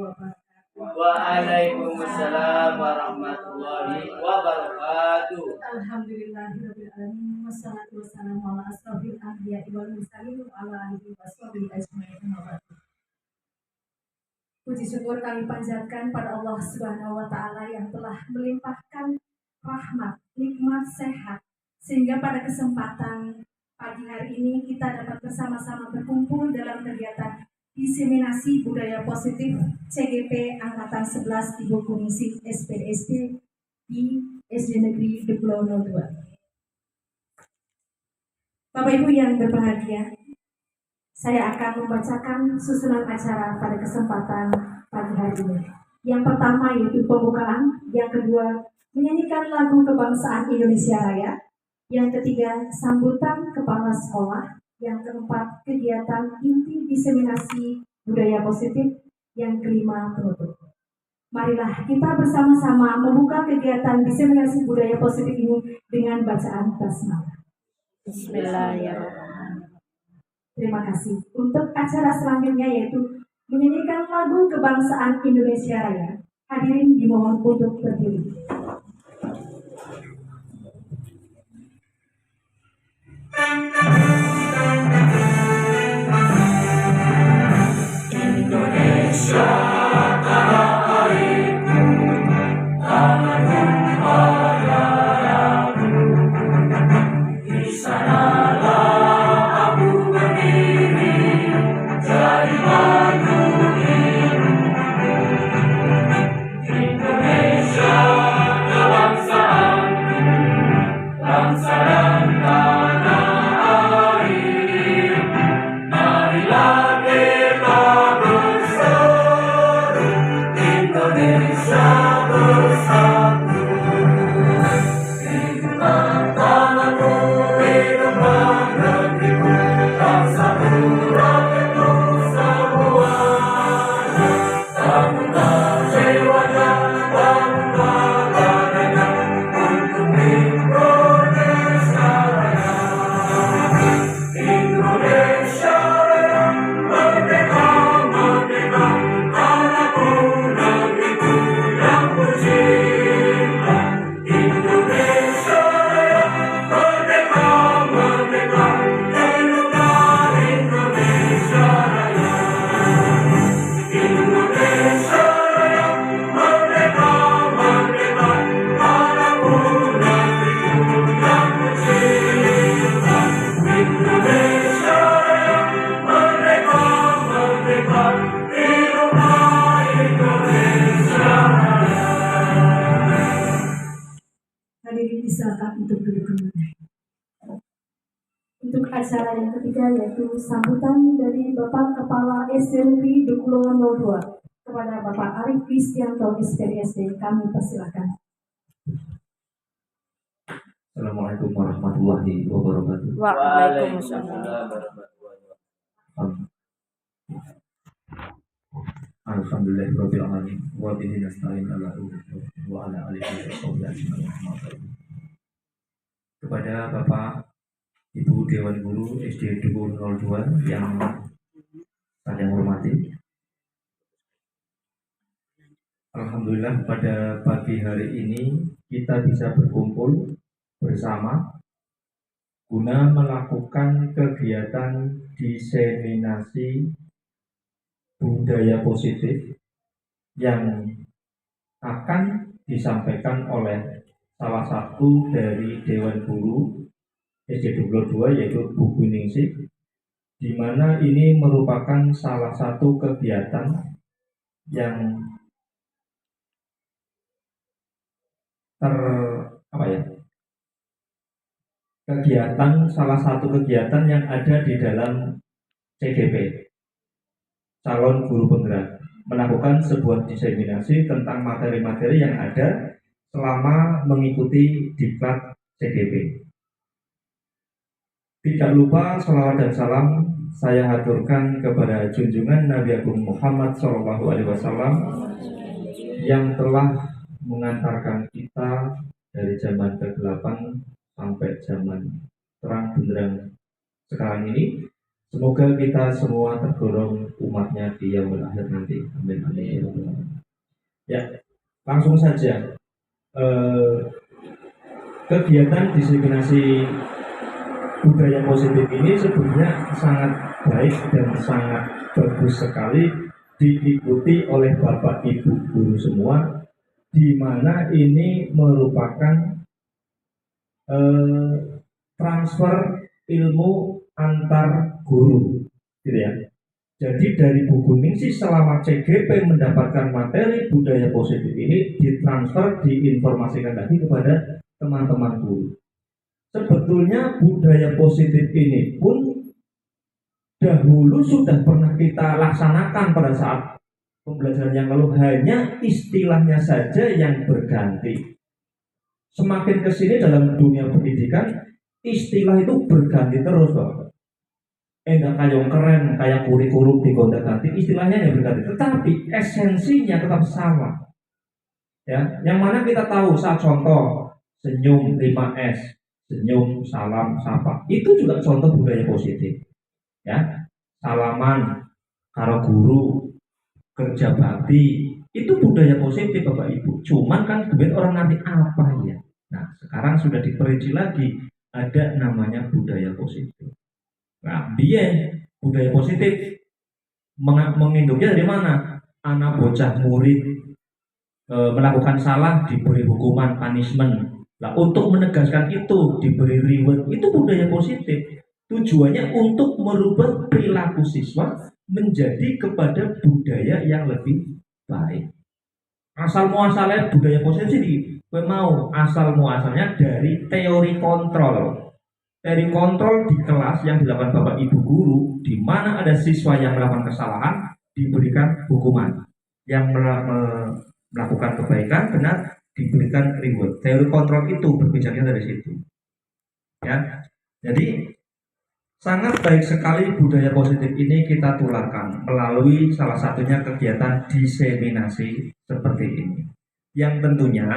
wabarakatuh. Waalaikumsalam warahmatullahi wabarakatuh. Alhamdulillahirabbil alamin wassalatu wassalamu ala asrofil anbiya'i wal mursalin wa ala alihi washabihi ajmain. Puji syukur kami panjatkan pada Allah Subhanahu wa taala yang telah melimpahkan rahmat, nikmat, sehat sehingga pada kesempatan pagi hari ini kita dapat bersama-sama berkumpul dalam kegiatan diseminasi budaya positif CGP Angkatan 11 Ibu Komisi SPDSD di SD Negeri Deplo 02. Bapak Ibu yang berbahagia, saya akan membacakan susunan acara pada kesempatan pagi hari ini. Yang pertama yaitu pembukaan, yang kedua menyanyikan lagu kebangsaan Indonesia Raya, yang ketiga sambutan kepala sekolah, yang keempat kegiatan inti diseminasi budaya positif, yang kelima penutup. Marilah kita bersama-sama membuka kegiatan diseminasi budaya positif ini dengan bacaan basmalah. Bismillahirrahmanirrahim. Terima kasih. Untuk acara selanjutnya yaitu menyanyikan lagu kebangsaan Indonesia Raya. Hadirin dimohon untuk berdiri. Indonesia tanah airku, tanah tumpah darahku, di sanalah aku berdiri, jadi batu biru. Indonesia kebangsaanku, bangsa dan tanah air, marilah kita berseru, Indonesia bersatu. Hiduplah tanahku, hiduplah negeriku, bangsaku, rakyatku semuanya. Bangunlah jiwanya, bangunlah badannya, untuk Indonesia Raya. Indonesia Raya, merdeka, merdeka, tanahku, negeriku yang kucinta. Indonesia Raya, merdeka, merdeka, hiduplah Indonesia Raya. Indonesia Raya, merdeka, merdeka, tanahku, negeriku yang kucinta. Indonesia Raya, merdeka, merdeka, hiduplah Indonesia Raya. Hadirin disilakan untuk duduk kembali. Untuk acara yang ketiga yaitu sambutan dari Bapak Kepala SMP Deplo 02 kepada Bapak Arif Kristianto SPDSD, kami persilakan. Assalamualaikum warahmatullahi wabarakatuh. Waalaikumsalam warahmatullahi wabarakatuh. Alhamdulillahirabbil alamin wa bihi nasta'in ala umuri wa ala alihi washabihi ajmain. Kepada Bapak Ibu Dewan Guru SD Deplo 02 yang saya hormati, alhamdulillah pada pagi hari ini kita bisa berkumpul bersama guna melakukan kegiatan diseminasi budaya positif yang akan disampaikan oleh salah satu dari Dewan Guru SD Deplo 2 yaitu Bu Kuningsih, di mana ini merupakan salah satu kegiatan yang salah satu kegiatan yang ada di dalam CGP, calon guru penggerak, melakukan sebuah diseminasi tentang materi-materi yang ada selama mengikuti diklat CGP. Tidak lupa salawat dan salam saya haturkan kepada junjungan Nabi Agung Muhammad SAW yang telah mengantarkan kita dari zaman kegelapan sampai zaman terang benderang sekarang ini, Semoga kita semua tergolong umatnya di yaumul akhir nanti. Amin amin. Ya, langsung saja. Kegiatan diseminasi budaya positif ini sebenarnya sangat baik dan sangat bagus sekali diikuti oleh Bapak Ibu guru semua, di mana ini merupakan transfer ilmu antar guru, gitu ya. Jadi dari Bu Kuning sih selama CGP mendapatkan materi budaya positif ini ditransfer, diinformasikan lagi kepada teman-teman guru. Sebetulnya budaya positif ini pun dahulu sudah pernah kita laksanakan pada saat pembelajaran yang lalu, hanya istilahnya saja yang berganti. Semakin kesini dalam dunia pendidikan, istilah itu berganti terus, Bapak. Enggak kayak keren, kayak kurikulum digonta-ganti, istilahnya yang berganti, tetapi esensinya tetap sama. Ya, yang mana kita tahu, saat contoh senyum 5S, senyum, salam, sapa, itu juga contoh budaya positif. Ya, salaman karo guru, kerja bakti, itu budaya positif Bapak Ibu. Cuman kan duit orang nanti apa ya? Nah, sekarang sudah diperinci lagi, ada namanya budaya positif. Nah, biar budaya positif menginduknya dari mana? Anak bocah murid melakukan salah diberi hukuman, punishment. Nah, untuk menegaskan itu diberi reward, itu budaya positif. Tujuannya untuk merubah perilaku siswa menjadi kepada budaya yang lebih baik. Asal muasalnya budaya positif sih, mau asal muasalnya dari teori kontrol. Dari kontrol di kelas yang dilakukan Bapak Ibu guru, di mana ada siswa yang melakukan kesalahan diberikan hukuman, yang melakukan kebaikan benar diberikan reward. Teori kontrol itu berbicaranya dari situ. Ya, jadi sangat baik sekali budaya positif ini kita tularkan melalui salah satunya kegiatan diseminasi seperti ini. Yang tentunya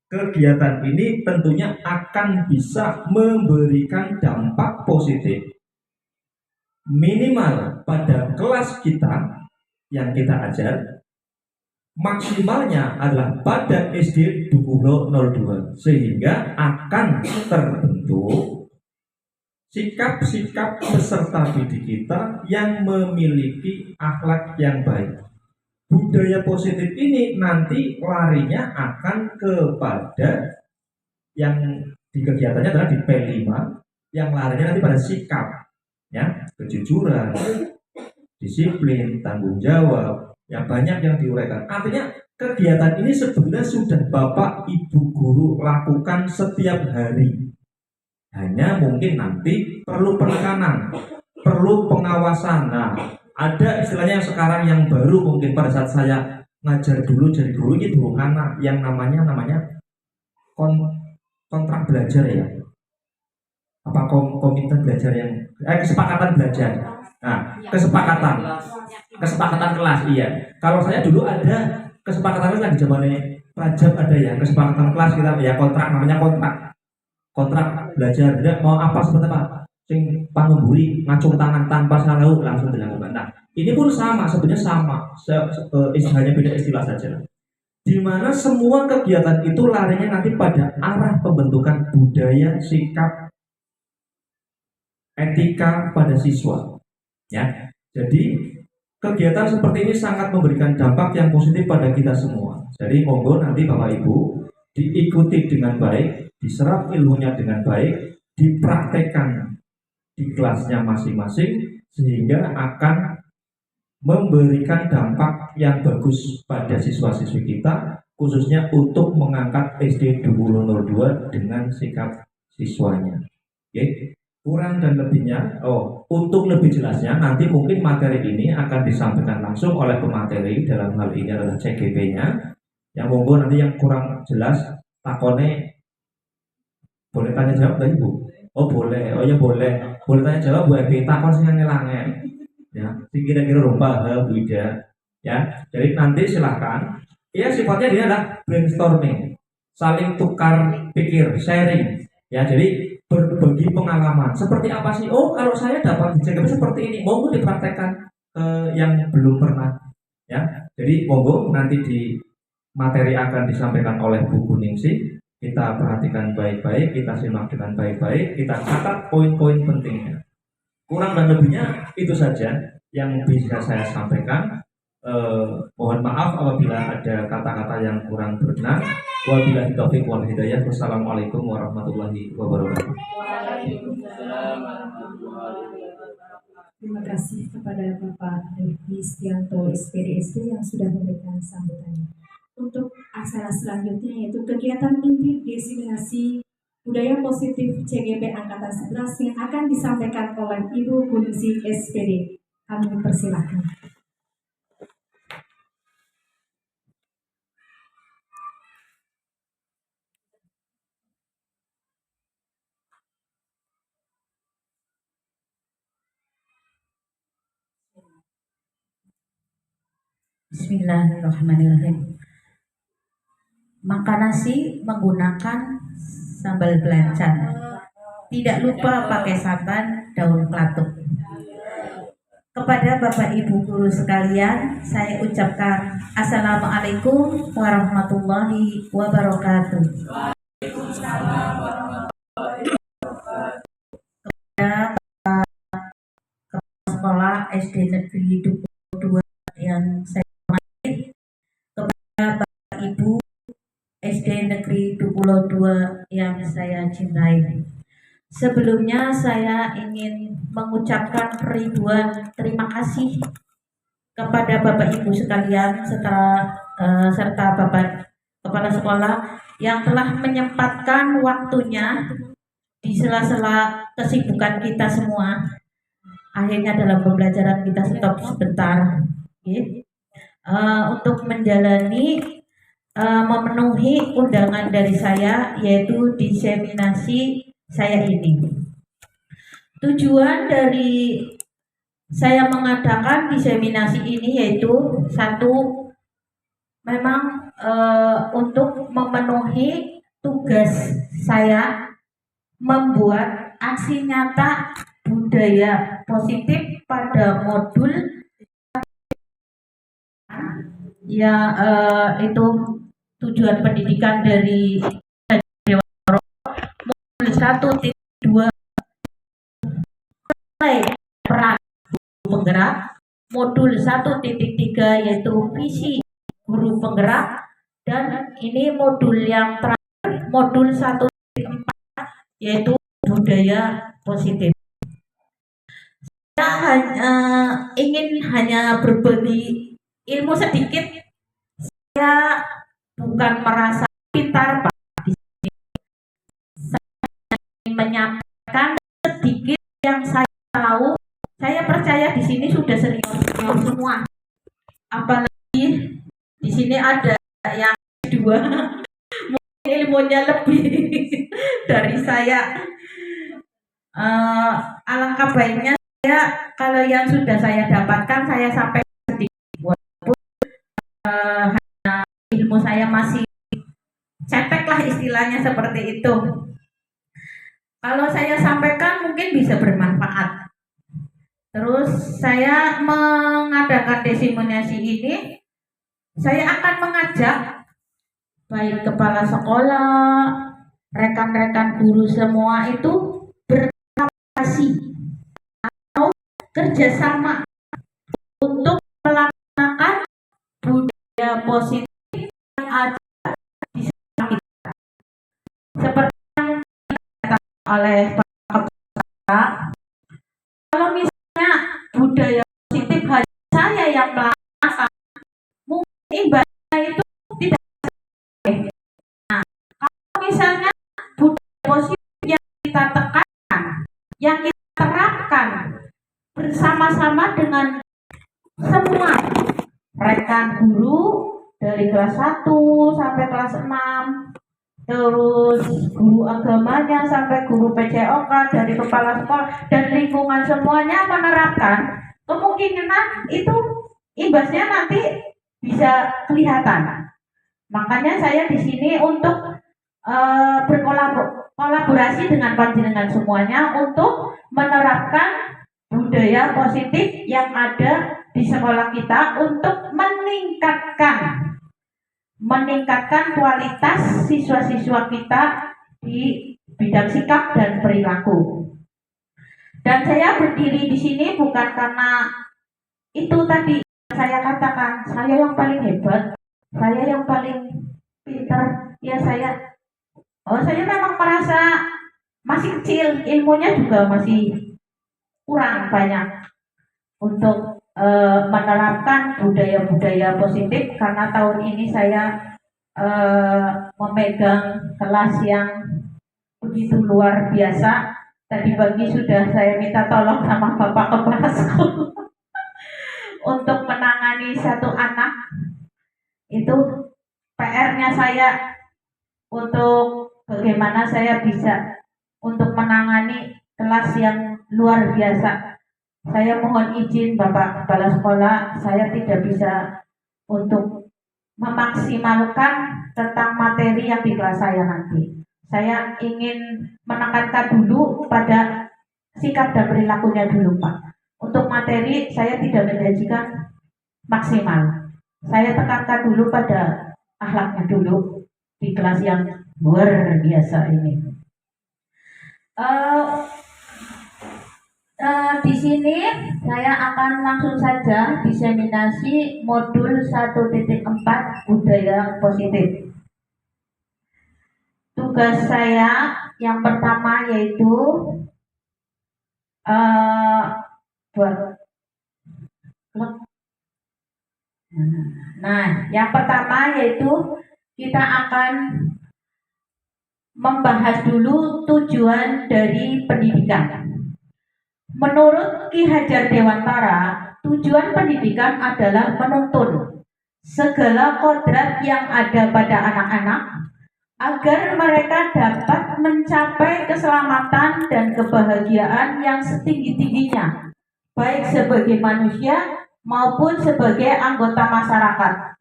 kegiatan ini tentunya akan bisa memberikan dampak positif minimal pada kelas kita yang kita ajar, maksimalnya adalah pada SD 02 sehingga akan terbentuk sikap-sikap peserta didik kita yang memiliki akhlak yang baik. Budaya positif ini nanti larinya akan kepada yang di kegiatannya adalah di P5, yang larinya nanti pada sikap, ya, kejujuran, disiplin, tanggung jawab, yang banyak yang diuraikan. Artinya kegiatan ini sebenarnya sudah Bapak Ibu guru lakukan setiap hari. Hanya mungkin nanti perlu penekanan, perlu pengawasan. Nah, ada istilahnya yang sekarang yang baru mungkin pada saat saya ngajar dulu jadi guru ini dulu anak yang namanya kontrak belajar ya, apa komitmen belajar yang kesepakatan belajar. Nah, kesepakatan kelas, iya. Kalau saya dulu ada kesepakatan kelas lagi zamannya Rajab, ada ya kesepakatan kelas kita ya, kontrak, namanya kontrak belajar. Tidak mau apa seperti apa, sing pangeburi ngacung tangan tanpa salau langsung dilakukan. Nah, ini pun sama, sebenarnya sama, istilahnya beda istilah saja. Di mana semua kegiatan itu larinya nanti pada arah pembentukan budaya, sikap, etika pada siswa. Ya, jadi kegiatan seperti ini sangat memberikan dampak yang positif pada kita semua. Jadi monggo nanti Bapak Ibu diikuti dengan baik, diserap ilmunya dengan baik, dipraktekkan di kelasnya masing-masing sehingga akan memberikan dampak yang bagus pada siswa-siswi kita, khususnya untuk mengangkat SD 2002 dengan sikap siswanya. Oke, kurang dan lebihnya, untuk lebih jelasnya nanti mungkin materi ini akan disampaikan langsung oleh pemateri, dalam hal ini adalah CGP-nya. Yang monggo nanti yang kurang jelas takone boleh tanya jawab nggak Ibu? Oh boleh, oh ya boleh tanya jawab Bu Epi, takon sing ngelangen. Ya, kira-kira rumah Bu Ida. Ya, jadi nanti silakan. Ya, sifatnya dia adalah brainstorming, saling tukar pikir, sharing. Ya, jadi berbagi pengalaman. Seperti apa sih? Oh, kalau saya dapat di CGP seperti ini, monggo dipraktekkan yang belum pernah. Ya, jadi monggo nanti di materi akan disampaikan oleh Bu Kuningsih. Kita perhatikan baik-baik, kita simak dengan baik-baik, kita catat poin-poin pentingnya. Kurang dan lebihnya itu saja yang bisa saya sampaikan. Mohon maaf apabila ada kata-kata yang kurang berkenan. Wabillahi taufiq wal hidayah. Wassalamualaikum warahmatullahi wabarakatuh. Terima kasih kepada Bapak Rifki Stianto SPDSD yang sudah memberikan sambutannya. Untuk acara selanjutnya yaitu kegiatan inti destinasi budaya positif CGP Angkatan 11 yang akan disampaikan oleh Ibu Kuningsih SPD. Kami persilahkan. Bismillahirrahmanirrahim. Makan nasi menggunakan sambal belacan. Tidak lupa pakai santan daun kelatuk. Kepada Bapak Ibu guru sekalian, saya ucapkan Assalamualaikum warahmatullahi wabarakatuh. Kepada Sekolah SD Negeri 22 yang saya hormati, kepada Bapak Ibu SD Negeri 22 yang saya cintai. Sebelumnya saya ingin mengucapkan ribuan terima kasih kepada Bapak Ibu sekalian serta Bapak Kepala Sekolah yang telah menyempatkan waktunya di sela-sela kesibukan kita semua. Akhirnya dalam pembelajaran kita stop sebentar, untuk menjalani memenuhi undangan dari saya, yaitu diseminasi saya ini. Tujuan dari saya mengadakan diseminasi ini yaitu satu, memang untuk memenuhi tugas saya membuat aksi nyata budaya positif pada modul ya, itu tujuan pendidikan dari modul 1.2 peran penggerak, modul 1.3 yaitu visi guru penggerak, dan ini modul yang terakhir modul 1.4 yaitu budaya positif. Saya ingin hanya berbagi ilmu sedikit. Saya bukan merasa pintar, Pak. Saya ingin menyampaikan sedikit yang saya tahu. Saya percaya di sini sudah senior semua. Apalagi di sini ada yang kedua, mungkin ilmunya lebih dari saya. Alangkah baiknya kalau yang sudah saya dapatkan saya sampaikan sedikit, walaupun hanya ilmu saya masih cetek lah istilahnya seperti itu. Kalau saya sampaikan mungkin bisa bermanfaat. Terus saya mengadakan diseminasi ini, saya akan mengajak baik kepala sekolah, rekan-rekan guru semua itu berkolaborasi kerjasama untuk melaksanakan budaya positif yang ada di sekolah kita. Seperti yang dikatakan oleh Pak Kepala, kalau misalnya budaya positif hanya saya yang melaksanakan, mungkin ibaratnya itu tidak selesai. Nah, kalau misalnya budaya positif yang kita tekankan, yang kita terapkan bersama-sama dengan semua rekan guru dari kelas 1 sampai kelas 6, terus guru agamanya sampai guru PCOK, dari kepala sekolah dan lingkungan semuanya menerapkan, kemungkinan itu imbasnya nanti bisa kelihatan. Makanya saya di sini untuk kolaborasi dengan panjenengan semuanya untuk menerapkan budaya positif yang ada di sekolah kita untuk meningkatkan kualitas siswa-siswa kita di bidang sikap dan perilaku. Dan saya berdiri di sini bukan karena itu tadi saya katakan saya yang paling hebat, saya yang paling pintar, ya saya memang merasa masih kecil, ilmunya juga masih kurang banyak untuk menerapkan budaya-budaya positif, karena tahun ini saya memegang kelas yang begitu luar biasa. Tadi pagi sudah saya minta tolong sama Bapak Kepala Sekolah untuk menangani satu anak. Itu PR-nya saya untuk bagaimana saya bisa untuk menangani kelas yang luar biasa. Saya mohon izin Bapak Kepala Sekolah, saya tidak bisa untuk memaksimalkan tentang materi yang di kelas saya nanti. Saya ingin menekankan dulu pada sikap dan perilakunya dulu, Pak. Untuk materi saya tidak menjanjikan maksimal. Saya tekankan dulu pada akhlaknya dulu di kelas yang luar biasa ini. Di sini saya akan langsung saja diseminasi modul 1.4 budaya positif. Tugas saya yang pertama yaitu yang pertama yaitu kita akan membahas dulu tujuan dari pendidikan. Menurut Ki Hajar Dewantara, tujuan pendidikan adalah menuntun segala kodrat yang ada pada anak-anak agar mereka dapat mencapai keselamatan dan kebahagiaan yang setinggi-tingginya, baik sebagai manusia maupun sebagai anggota masyarakat.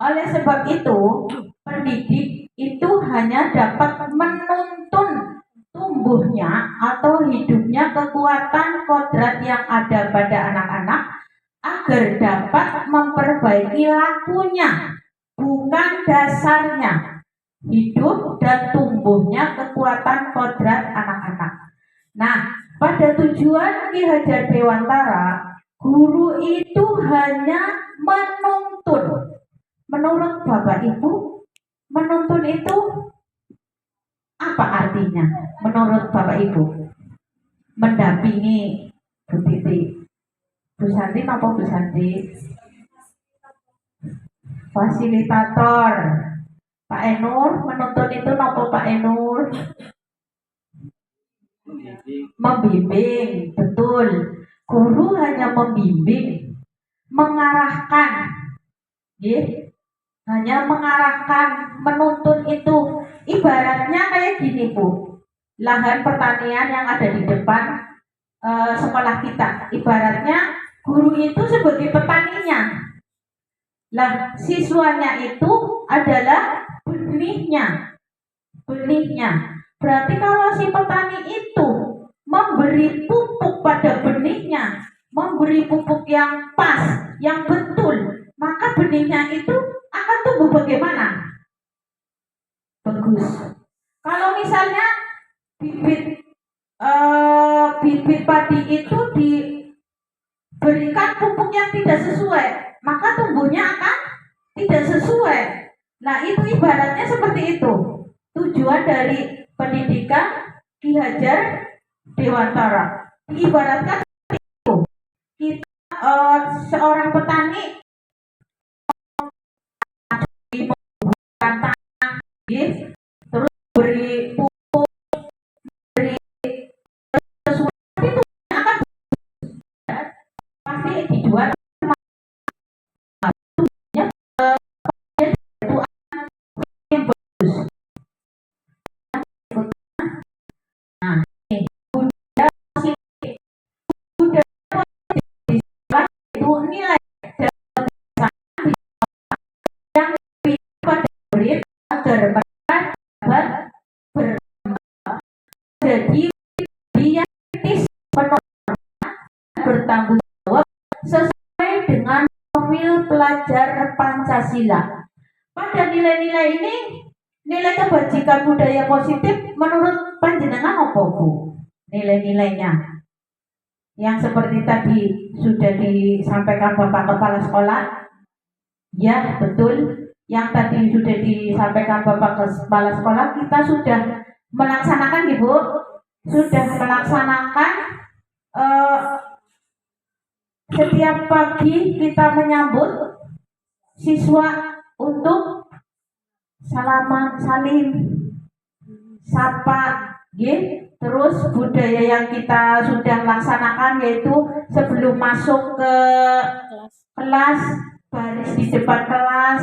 Oleh sebab itu, pendidik itu hanya dapat menuntun tumbuhnya atau hidupnya kekuatan kodrat yang ada pada anak-anak agar dapat memperbaiki lakunya, bukan dasarnya, hidup dan tumbuhnya kekuatan kodrat anak-anak. Nah, pada tujuan Ki Hajar Dewantara, guru itu hanya menuntun. Menurut Bapak Ibu, menuntun itu apa artinya? Menurut Bapak Ibu, mendampingi Bu Titi, Bu Santi apa Bu Santi? Fasilitator. Pak Enur, menuntun itu apa Pak Enur? Membimbing, betul. Guru hanya membimbing, mengarahkan, hanya mengarahkan. Menuntun itu ibaratnya kayak gini Bu, lahan pertanian yang ada di depan sekolah kita. Ibaratnya guru itu sebagai petaninya, lah siswanya itu adalah benihnya. Berarti kalau si petani itu memberi pupuk pada benihnya, memberi pupuk yang pas, yang betul, maka benihnya itu akan tumbuh bagaimana? Bagus. Kalau misalnya bibit padi itu diberikan pupuk yang tidak sesuai, maka tumbuhnya akan tidak sesuai. Nah, itu ibaratnya seperti itu. Tujuan dari pendidikan Ki Hajar Dewantara diibaratkan itu. Kita seorang petani tanah, terus beri pupuk, beri sesuatu, itu akan pasti dijual. Nilai yang agar mereka dapat Pancasila. Pada nilai-nilai ini, nilai kebajikan budaya positif menurut panjenengan apa, Bu? Nilai-nilainya yang seperti tadi sudah disampaikan Bapak Kepala Sekolah. Ya, betul. Yang tadi sudah disampaikan Bapak Kepala Sekolah, kita sudah melaksanakan, Ibu. Sudah melaksanakan setiap pagi kita menyambut siswa untuk salaman, salim, sapa, terus budaya yang kita sudah laksanakan yaitu sebelum masuk ke kelas, baris di depan kelas,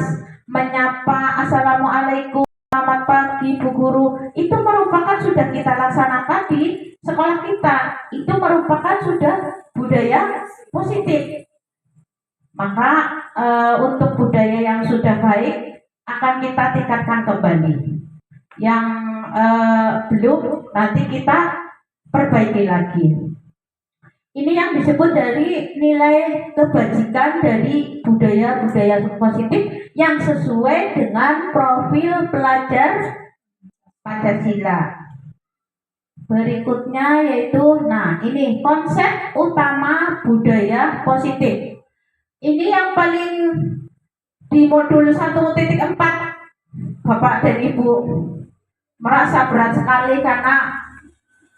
menyapa, assalamualaikum, selamat pagi Bu Guru. Itu merupakan sudah kita laksanakan di sekolah kita. Itu merupakan sudah budaya positif. Maka untuk budaya yang sudah baik akan kita tingkatkan kembali. Yang belum nanti kita perbaiki lagi. Ini yang disebut dari nilai kebajikan dari budaya-budaya positif yang sesuai dengan profil pelajar Pancasila. Berikutnya yaitu, nah ini konsep utama budaya positif. Ini yang paling di modul 1.4 Bapak dan Ibu merasa berat sekali karena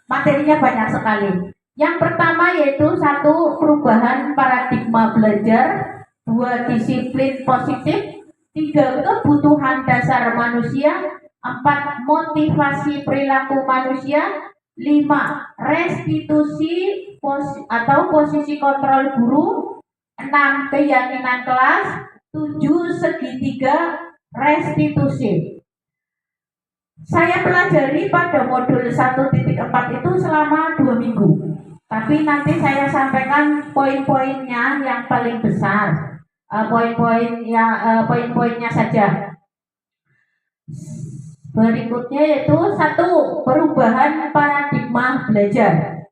materinya banyak sekali. Yang pertama yaitu 1. Perubahan paradigma belajar, 2. Disiplin positif, 3. Kebutuhan dasar manusia, 4. Motivasi perilaku manusia, 5. Restitusi atau posisi kontrol guru, 6. Keyakinan kelas, 7. Segitiga restitusi. Saya pelajari pada modul 1.4 itu selama 2 minggu. Tapi nanti saya sampaikan poin-poinnya yang paling besar. Poin-poinnya saja. Berikutnya yaitu 1. Perubahan paradigma belajar.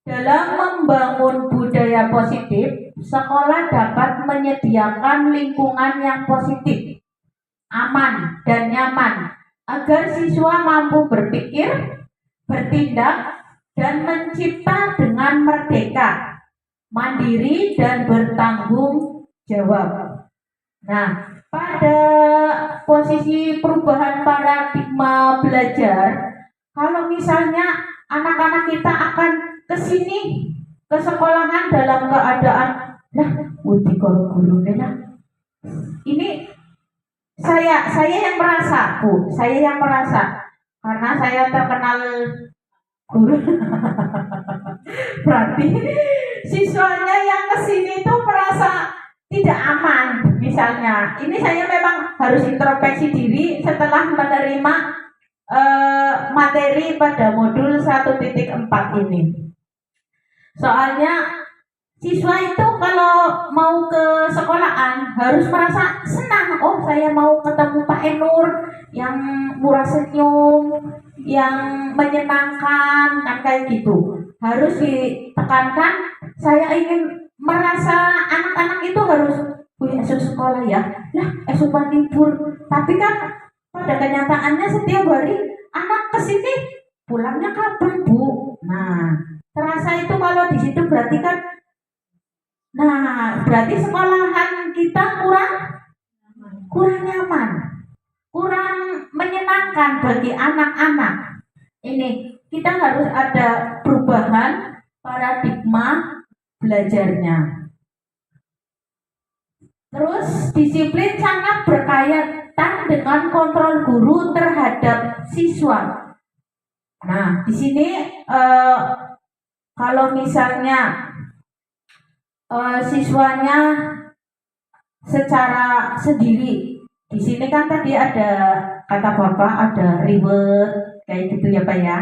Dalam membangun budaya positif, sekolah dapat menyediakan lingkungan yang positif, aman, dan nyaman agar siswa mampu berpikir, bertindak, dan mencipta dengan merdeka, mandiri, dan bertanggung jawab. Nah, pada posisi perubahan paradigma belajar, kalau misalnya anak-anak kita akan ke sini, ke sekolahan dalam keadaan, uti guru ini saya yang merasa, Bu, karena saya terkenal guru. Berarti siswanya yang kesini itu merasa tidak aman. Misalnya, ini saya memang harus introspeksi diri setelah menerima materi pada modul 1.4 ini. Soalnya siswa itu kalau mau ke sekolahan harus merasa senang. Oh, saya mau ketemu Pak Enur yang murah senyum, yang menyenangkan, kan kayak gitu. Harus ditekankan, saya ingin merasa anak-anak itu harus esok sekolah ya. Esok libur. Tapi kan pada kenyataannya setiap hari anak kesini pulangnya kapan, Bu? Nah, terasa itu kalau di situ berarti kan, berarti sekolahan kita kurang nyaman, kurang menyenangkan bagi anak-anak. Ini kita harus ada perubahan paradigma belajarnya. Terus disiplin sangat berkaitan dengan kontrol guru terhadap siswa. Nah, di sini kalau misalnya siswanya secara sendiri, di sini kan tadi ada kata Bapak ada reward kayak gitu ya Pak ya.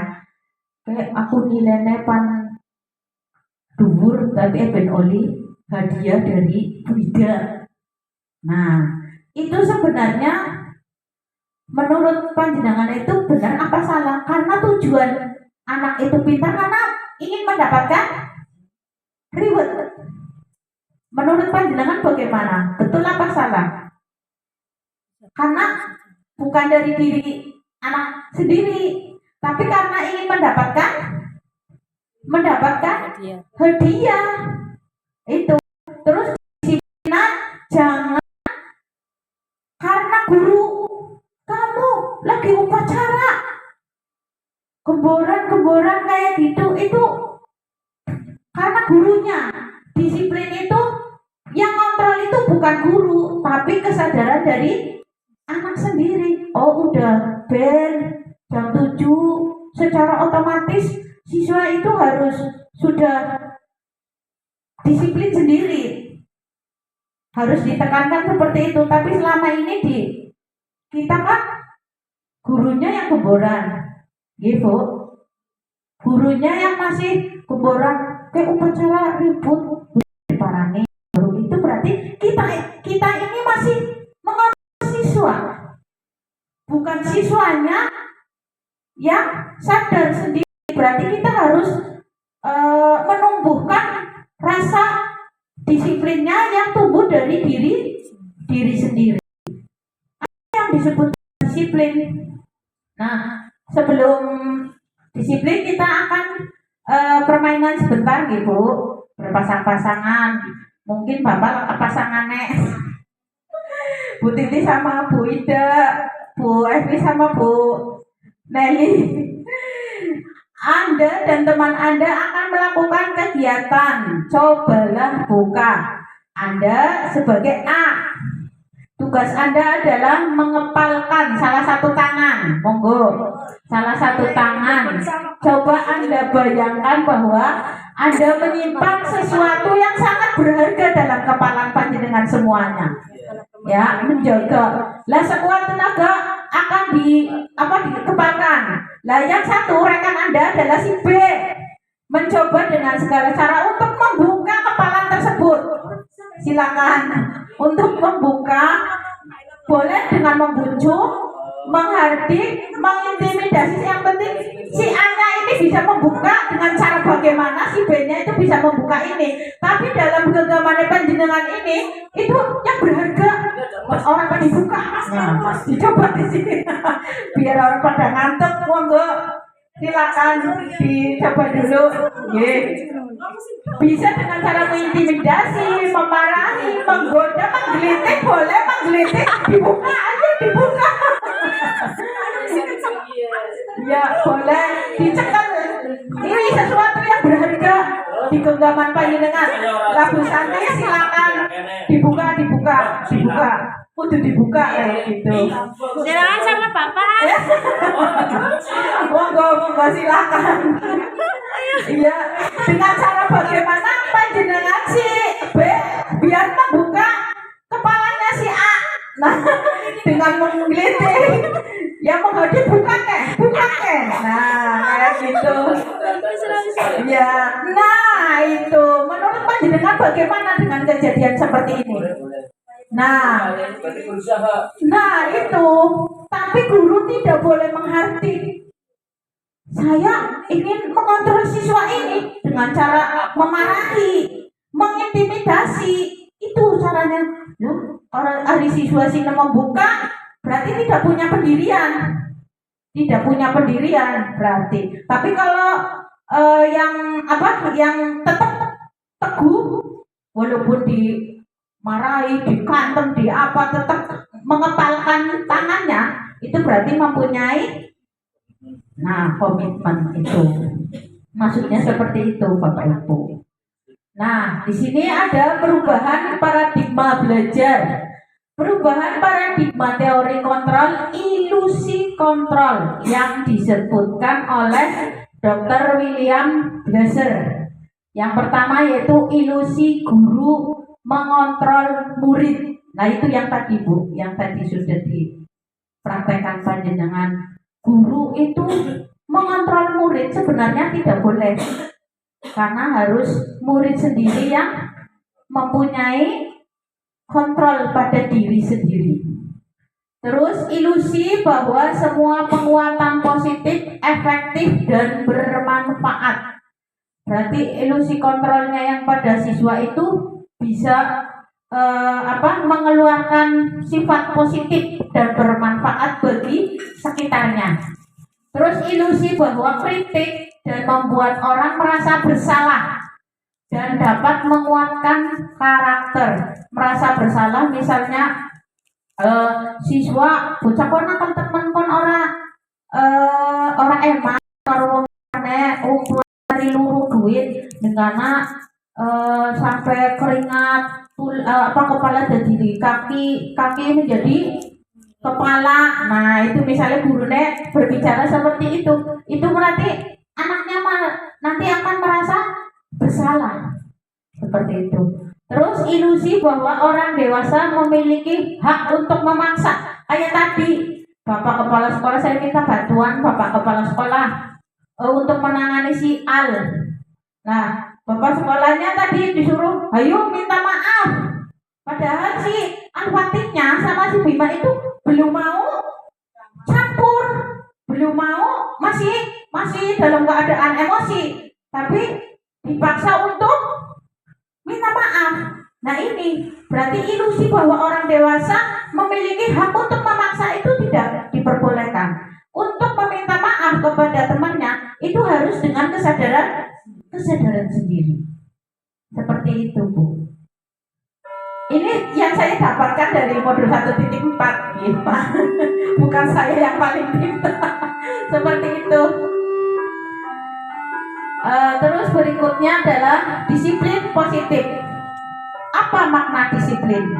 Kayak aku nilainya pan dhuwur tapi ben oli hadiah dari Buida. Nah, itu sebenarnya menurut panjenengan itu benar apa salah? Karena tujuan anak itu pintar karena ingin mendapatkan reward. Menurut panjenengan bagaimana? Betul apa salah? karena bukan dari diri anak sendiri, tapi karena ingin mendapatkan hadiah itu. Terus disiplinan, jangan karena guru kamu lagi upacara gemboran kayak gitu, itu karena gurunya. Disiplin itu yang kontrol itu bukan guru, tapi kesadaran dari anak sendiri. Oh, udah bel jam 7, secara otomatis siswa itu harus sudah disiplin sendiri, harus ditekankan seperti itu. Tapi selama ini kita kan gurunya yang gemboran gitu, gurunya yang masih gemboran kayak upacara ribut diparani. Itu berarti kita ini masih mengontrol siswa, bukan siswanya yang sadar sendiri. Berarti kita harus menumbuhkan rasa disiplinnya yang tumbuh dari diri sendiri. Apa yang disebut disiplin? Nah, sebelum disiplin kita akan permainan sebentar gitu, berpasang-pasangan. Mungkin Bapak pasangannya Bu Titi sama Bu Ida, Bu Evi sama Bu Nelly. Anda dan teman Anda akan melakukan kegiatan cobalah buka. Anda sebagai A, tugas Anda adalah mengepalkan salah satu tangan. Monggo, salah satu tangan. Coba Anda bayangkan bahwa Anda menyimpan sesuatu yang sangat berharga dalam kepalan panjenengan semuanya. Ya, menjaga. Lah sekuat tenaga akan dikepalkan. Lah yang satu rekan Anda adalah si B, mencoba dengan segala cara untuk membuka kepalan tersebut. Silakan untuk membuka, boleh dengan membujuk, menghardik, mengintimidasi. Yang penting si A-nya ini bisa membuka dengan cara bagaimana, si B-nya itu bisa membuka ini. Tapi dalam genggaman panjenengan ini itu yang berharga orang pada dibuka. Nah, dicoba di sini biar orang pada ngantuk. Monggo silakan dicoba dulu. Bisa dengan cara mengintimidasi, memarahi, menggoda, menggelitik, boleh menggelitik, dibuka aja, dibuka. Ya boleh dicekal. Ini sesuatu yang berharga di genggaman panjenengan. Lagu santai silakan dibuka. Udah dibuka gitu. Silakan sama Bapak. Monggo silakan. Iya, dengan cara bagaimana panjenengan si B biar membuka kepalanya si A. Nah, dengan menggelitik, yang menghadap buka ke. Nah, kayak gitu. Ya, nah itu. Menurut panjenengan bagaimana dengan kejadian seperti ini? Nah itu. Tapi guru tidak boleh menghardik. Saya ingin mengontrol siswa ini dengan cara memarahi, mengintimidasi. Itu caranya. Orang ahli siswa sini membuka berarti tidak punya pendirian berarti. Tapi kalau yang tetap teguh, walaupun dimarahi, dikantem, tetap mengepalkan tangannya, itu berarti mempunyai komitmen itu. Maksudnya seperti itu, Bapak Ibu. Nah, di sini ada perubahan paradigma belajar. Perubahan paradigma teori kontrol, ilusi kontrol yang disebutkan oleh Dr. William Glasser. Yang pertama yaitu ilusi guru mengontrol murid. Nah, itu yang tadi Bu, yang tadi sudah dipraktekkan panjenengan. Guru itu mengontrol murid sebenarnya tidak boleh. Karena harus murid sendiri yang mempunyai kontrol pada diri sendiri. Terus ilusi bahwa semua penguatan positif, efektif, dan bermanfaat. Berarti ilusi kontrolnya yang pada siswa itu bisa mengeluarkan sifat positif dan bermanfaat bagi sekitarnya. Terus ilusi bahwa kritik dan membuat orang merasa bersalah dan dapat menguatkan karakter. Merasa bersalah misalnya siswa bocah kon nakal temen kon ora emak karo nek dari luruh duit dengan sampai keringat kepala jadi kaki menjadi kepala. Nah itu misalnya gurunya berbicara seperti itu berarti anaknya nanti akan merasa bersalah seperti itu. Terus ilusi bahwa orang dewasa memiliki hak untuk memaksa. Kayak tadi, Bapak Kepala Sekolah saya minta bantuan Bapak Kepala Sekolah untuk menangani si Al. Nah, Bapak sekolahnya tadi disuruh, ayo minta maaf. Padahal si Al-Fatihnya sama si Bima itu belum mau campur, belum mau, masih dalam keadaan emosi, tapi dipaksa untuk minta maaf. Nah ini berarti ilusi bahwa orang dewasa memiliki hak untuk memaksa itu tidak diperbolehkan. Untuk meminta maaf kepada temannya itu harus dengan kesadaran sendiri. Seperti itu, Bu. Ini yang saya dapatkan dari modul 1.4 gitu, Pak. Bukan saya yang paling pintar. Seperti itu. Terus berikutnya adalah disiplin positif. Apa makna disiplin?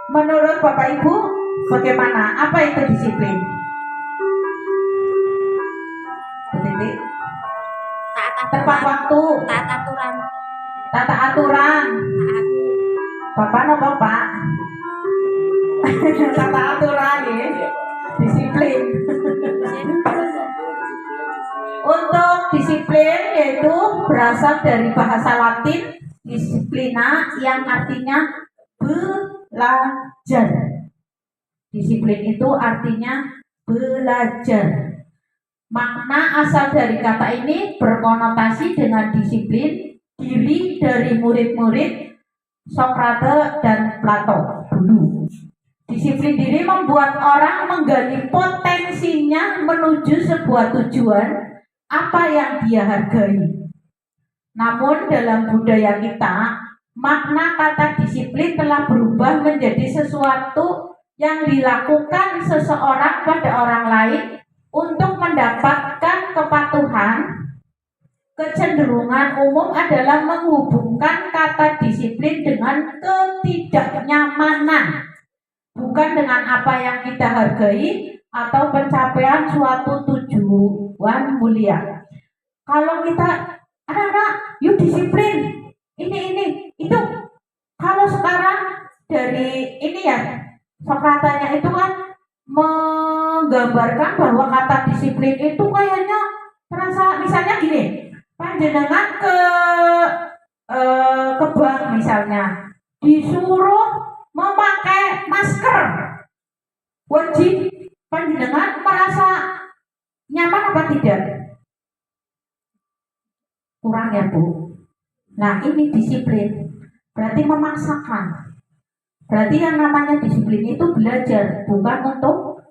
Menurut Bapak Ibu bagaimana? Apa itu disiplin? Titik. Tepat waktu. Tata aturan. Bapak no Bapak. Tata aturan ya. Disiplin. Untuk disiplin yaitu berasal dari bahasa Latin disiplina yang artinya belajar. Disiplin itu artinya belajar. Makna asal dari kata ini berkonotasi dengan disiplin diri dari murid-murid Sokrates dan Plato dulu. Disiplin diri membuat orang menggali potensinya menuju sebuah tujuan apa yang dia hargai. Namun dalam budaya kita, makna kata disiplin telah berubah menjadi sesuatu yang dilakukan seseorang pada orang lain untuk mendapatkan kepatuhan. Kecenderungan umum adalah menghubungkan kata disiplin dengan ketidaknyamanan, bukan dengan apa yang kita hargai atau pencapaian suatu tujuan mulia. Kalau kita anak-anak, yuk disiplin, ini itu. Kalau sekarang dari ini ya, Sokratanya itu kan menggambarkan bahwa kata disiplin itu kayaknya terasa misalnya gini. Panjenengan ke bank misalnya disuruh memakai masker, wajib. Panjenengan merasa nyaman apa tidak? Kurang ya Bu. Nah ini disiplin, berarti memaksakan. Berarti yang namanya disiplin itu belajar, bukan untuk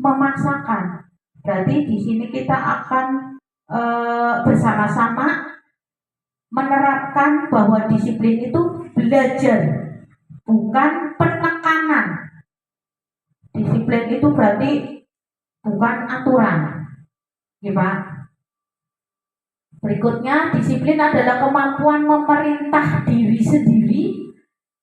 memaksakan. Berarti di sini kita akan bersama-sama menerapkan bahwa disiplin itu belajar, bukan penekanan. Disiplin itu berarti bukan aturan, ya Pak. Berikutnya, disiplin adalah kemampuan memerintah diri sendiri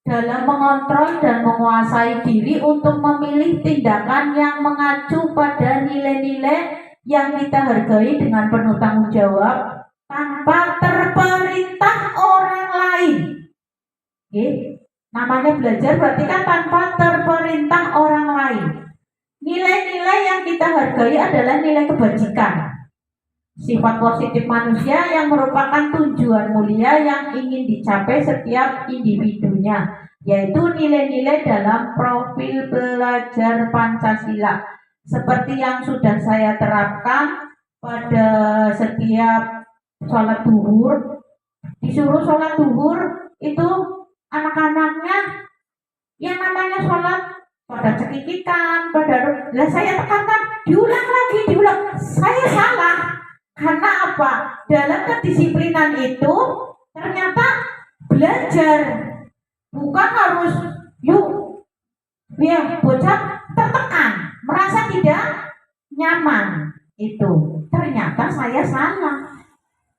dalam mengontrol dan menguasai diri untuk memilih tindakan yang mengacu pada nilai-nilai yang kita hargai dengan penuh tanggung jawab tanpa terperintah orang lain. Oke? Namanya belajar berarti kan tanpa terperintah orang lain. Nilai-nilai yang kita hargai adalah nilai kebajikan, sifat positif manusia yang merupakan tujuan mulia yang ingin dicapai setiap individunya, yaitu nilai-nilai dalam profil belajar Pancasila. Seperti yang sudah saya terapkan pada setiap sholat duhur, disuruh sholat duhur itu anak-anaknya yang namanya sholat pada cekikikan, lah saya tekankan diulang lagi, diulang. Saya salah karena apa? Dalam kedisiplinan itu ternyata belajar, bukan harus yuk ya bocah tertekan, merasa tidak nyaman. Itu ternyata saya salah.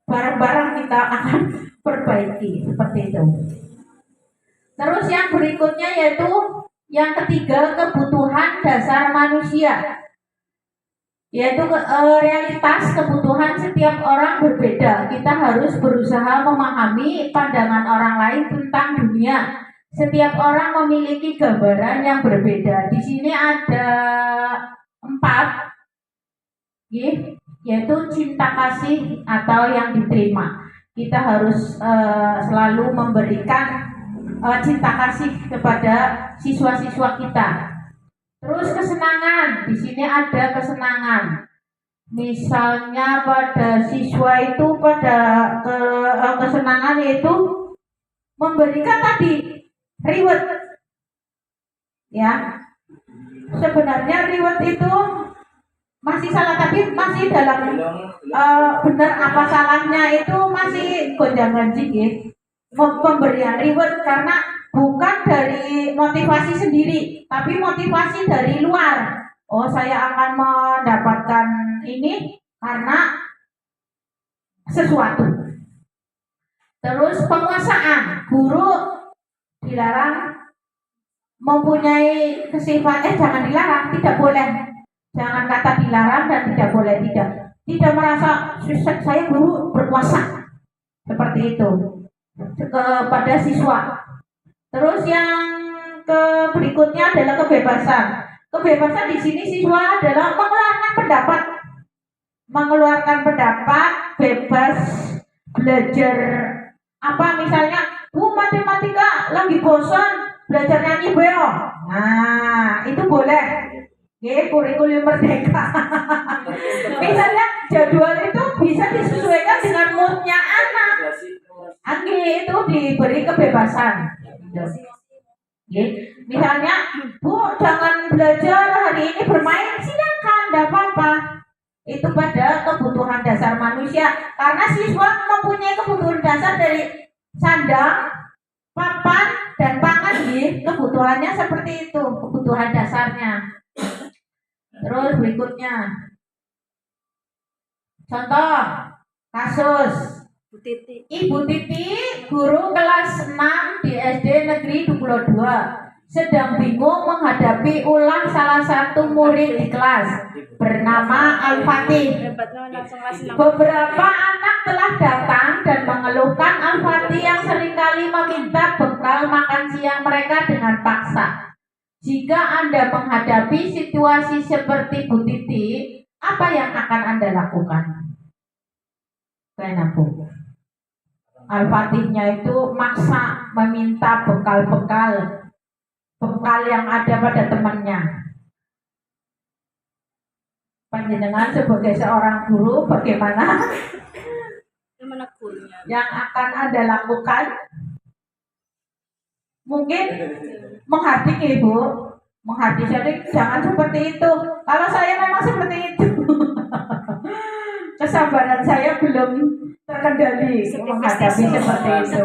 Bareng-bareng kita akan perbaiki seperti itu. Terus yang berikutnya yaitu yang ketiga, kebutuhan dasar manusia, yaitu realitas kebutuhan setiap orang berbeda. Kita harus berusaha memahami pandangan orang lain tentang dunia. Setiap orang memiliki gambaran yang berbeda. Di sini ada 4, yaitu cinta kasih atau yang diterima. Kita harus selalu memberikan cinta kasih kepada siswa-siswa kita. Terus kesenangan, di sini ada kesenangan. Misalnya pada siswa itu pada kesenangan yaitu memberikan tadi reward. Ya, sebenarnya reward itu masih salah, tapi masih dalam benar apa salahnya itu masih gonjang-ganjing ya. Pemberian reward karena bukan dari motivasi sendiri, tapi motivasi dari luar. Oh, saya akan mendapatkan ini karena sesuatu. Terus penguasaan, guru dilarang mempunyai kesifat, jangan dilarang, tidak boleh. Jangan kata dilarang dan tidak boleh, tidak merasa saya guru berkuasa seperti itu kepada siswa. Terus yang berikutnya adalah kebebasan. Kebebasan di sini siswa adalah mengeluarkan pendapat, bebas belajar. Apa misalnya, matematika lagi bosan, belajar nyanyi beo. Nah, itu boleh. Kurikulum merdeka. Misalnya jadwal itu bisa disesuaikan dengan moodnya anak. Itu diberi kebebasan. Misalnya, Bu, jangan belajar hari ini, bermain, silakan, tidak apa-apa. Itu pada kebutuhan dasar manusia. Karena siswa mempunyai kebutuhan dasar dari sandang, papan, dan pangan. Kebutuhannya seperti itu, kebutuhan dasarnya. Terus berikutnya, contoh kasus Ibu Titi, guru kelas 6 di SD Negeri 22, sedang bingung menghadapi ulang salah satu murid di kelas bernama Al-Fatih. Beberapa anak telah datang dan mengeluhkan Al-Fatih yang seringkali meminta bekal makan siang mereka dengan paksa. Jika Anda menghadapi situasi seperti Bu Titi, apa yang akan Anda lakukan? Kenapa? Al-Fatihnya itu maksa meminta bekal yang ada pada temannya. Panjenengan sebagai seorang guru, bagaimana yang akan Anda lakukan? Mungkin menghardik, Ibu, menghardik. Jadi jangan seperti itu. Kalau saya memang seperti itu. Kesabaran saya belum terkendali menghadapi seperti itu.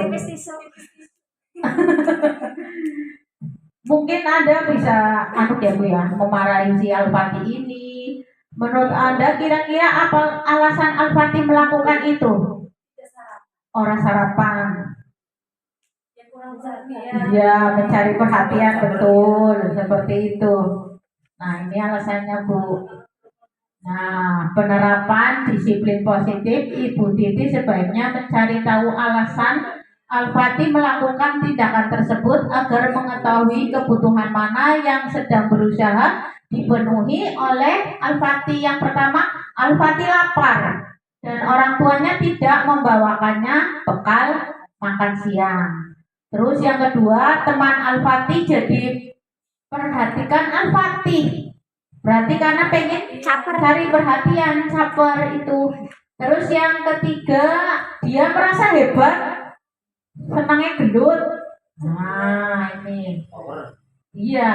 Mungkin Anda bisa Bu ya, memarahi si Al-Fatih ini. Menurut Anda kira-kira apa alasan Al-Fatih melakukan itu? Orang sarapan. Ya, mencari perhatian, betul, seperti itu. Nah, ini alasannya, Bu. Nah, penerapan disiplin positif, Ibu Titi sebaiknya mencari tahu alasan Al-Fatih melakukan tindakan tersebut agar mengetahui kebutuhan mana yang sedang berusaha dipenuhi oleh Al-Fatih. Yang pertama, Al-Fatih lapar dan orang tuanya tidak membawakannya bekal makan siang. Terus yang kedua, teman Al-Fatih jadi perhatikan Al-Fatih. Berarti karena pengen cari perhatian, caper itu. Terus yang ketiga, dia merasa hebat, senangnya gendut, Nah, ini. Iya.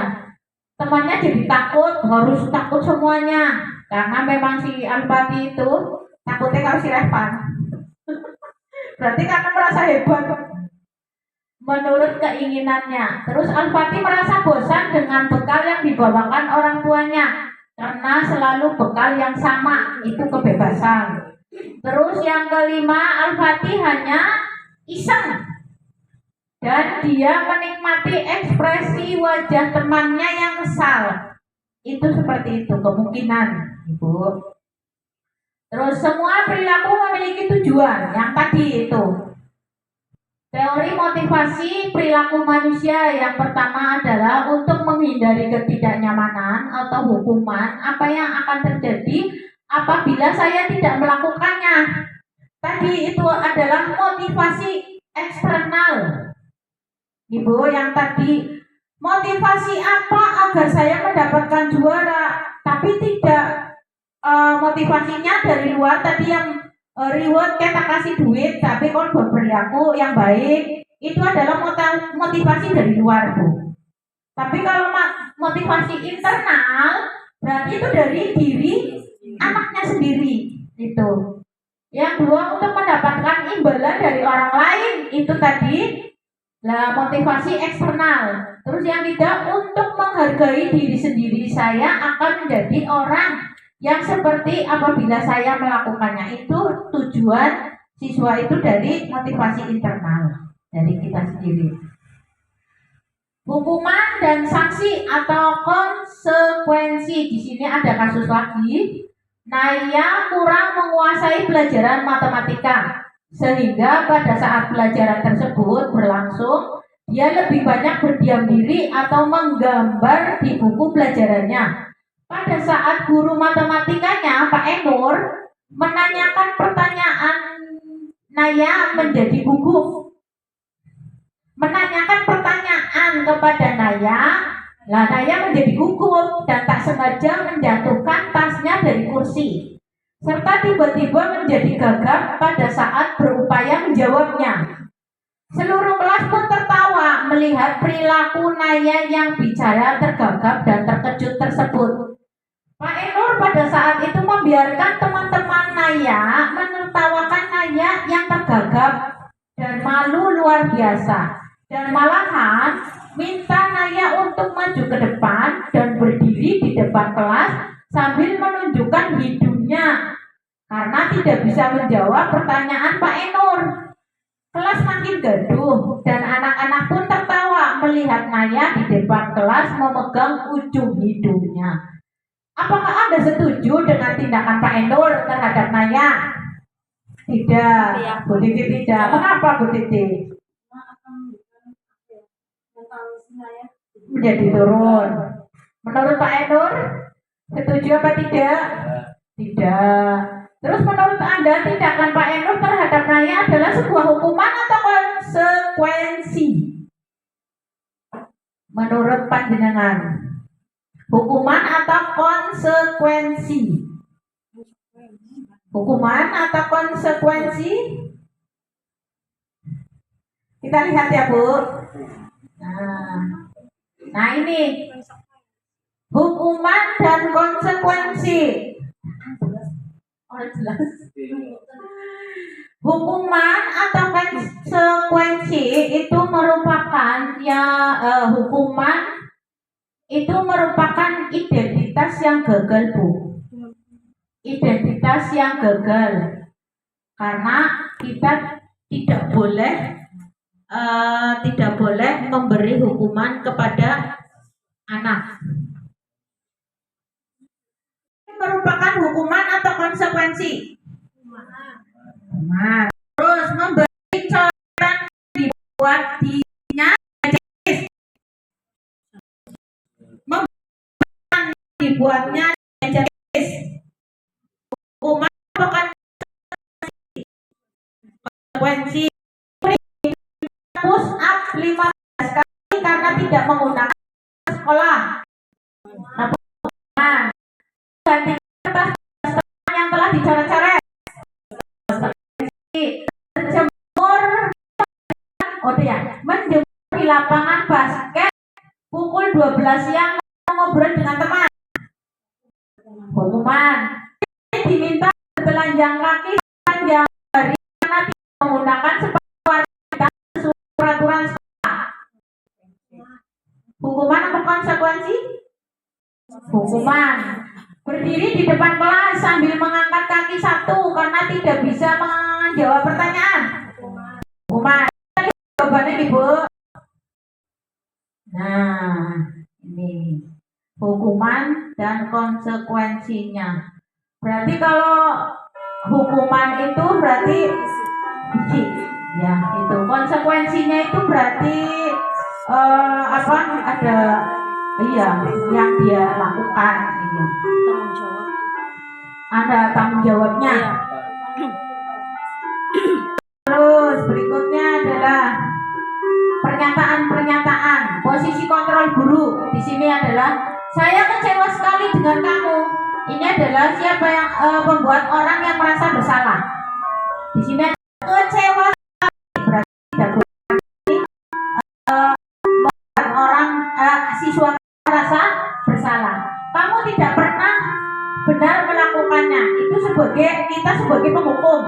Temannya jadi takut, harus takut semuanya. Karena memang si Alpati itu takutnya kalau si Revan. Berarti karena merasa hebat menurut keinginannya. Terus Alpati merasa bosan dengan bekal yang dibawakan orang tuanya karena selalu bekal yang sama, itu kebebasan. Terus yang kelima, Alpati hanya iseng dan dia menikmati ekspresi wajah temannya yang kesal. Itu seperti itu kemungkinan, Ibu. Terus semua perilaku memiliki tujuan, yang tadi itu. Teori motivasi perilaku manusia yang pertama adalah untuk menghindari ketidaknyamanan atau hukuman apa yang akan terjadi apabila saya tidak melakukannya. Tadi itu adalah motivasi eksternal. Ibu, yang tadi motivasi apa agar saya mendapatkan juara, tapi tidak motivasinya dari luar tadi yang reward kita kasih duit tapi kon beri aku yang baik, itu adalah motivasi dari luar, Bu. Tapi kalau motivasi internal berarti itu dari diri anaknya sendiri itu. Yang dua, untuk mendapatkan imbalan dari orang lain, itu tadi lah motivasi eksternal. Terus yang tiga, untuk menghargai diri sendiri, saya akan menjadi orang yang seperti apabila saya melakukannya. Itu tujuan siswa itu dari motivasi internal dari kita sendiri. Hukuman dan sanksi atau konsekuensi. Di sini ada kasus lagi. Naya kurang menguasai pelajaran matematika sehingga pada saat pelajaran tersebut berlangsung dia lebih banyak berdiam diri atau menggambar di buku pelajarannya. Pada saat guru matematikanya, Pak Enur, menanyakan pertanyaan, Naya menjadi gugup. Menanyakan pertanyaan kepada Naya, Naya menjadi gugup dan tak sengaja menjatuhkan tasnya dari kursi, serta tiba-tiba menjadi gagap pada saat berupaya menjawabnya. Seluruh kelas pun tertawa melihat perilaku Naya yang bicara tergagap dan terkejut tersebut. Pak Enur pada saat itu membiarkan teman-teman Naya menertawakan Naya yang tergagap dan malu luar biasa, dan malahan minta Naya untuk maju ke depan dan berdiri di depan kelas sambil menunjukkan hidungnya karena tidak bisa menjawab pertanyaan Pak Enur. Kelas makin gaduh dan anak-anak pun tertawa melihat Naya di depan kelas memegang ujung hidungnya. Apakah Anda setuju dengan tindakan Pak Enur terhadap Naya? Tidak, Bu Titi tidak. Kenapa Bu Titi? Menjadi turun. Menurut Pak Enur, setuju apa tidak? Tidak. Terus menurut Anda tindakan Pak Enur terhadap Naya adalah sebuah hukuman atau konsekuensi? Menurut panjenengan, hukuman atau konsekuensi? Hukuman atau konsekuensi? Kita lihat ya, Bu. Nah ini hukuman dan konsekuensi. Oh, jelas. Hukuman atau konsekuensi itu merupakan hukuman itu merupakan identitas yang gagal, Bu. Identitas yang gagal karena kita tidak boleh memberi hukuman kepada anak. Merupakan hukuman atau konsekuensi? Hukuman. Terus memberi coretan dibuat dinya dibuatnya jenis. Hukuman bukan konsekuensi. Push up 15 kali karena tidak menggunakan sekolah. Nah, ganti kertas yang telah dicoret-coret. Menjemur, menjemur lapangan basket pukul 12 siang ngobrol dengan teman. Hukuman. Diminta bertelanjang kaki sepanjang hari karena tidak menggunakan sepatu wanita sesuai peraturan sekolah. Hukuman atau konsekuensi? Hukuman. Berdiri di depan kelas sambil mengangkat kaki satu karena tidak bisa menjawab pertanyaan. Hukuman. Jawabannya Ibu. Nah, ini hukuman dan konsekuensinya. Berarti kalau hukuman itu berarti ya itu konsekuensinya itu berarti apa ada yang dia lakukan ini. Ada tanggung jawabnya. Terus berikutnya adalah pernyataan posisi kontrol guru. Di sini adalah saya kecewa sekali dengan kamu. Ini adalah siapa yang membuat orang yang merasa bersalah. Di sini kecewa sekali berarti tidak boleh membuat orang siswa merasa bersalah. Kamu tidak pernah benar melakukannya. Itu kita sebagai penghukum.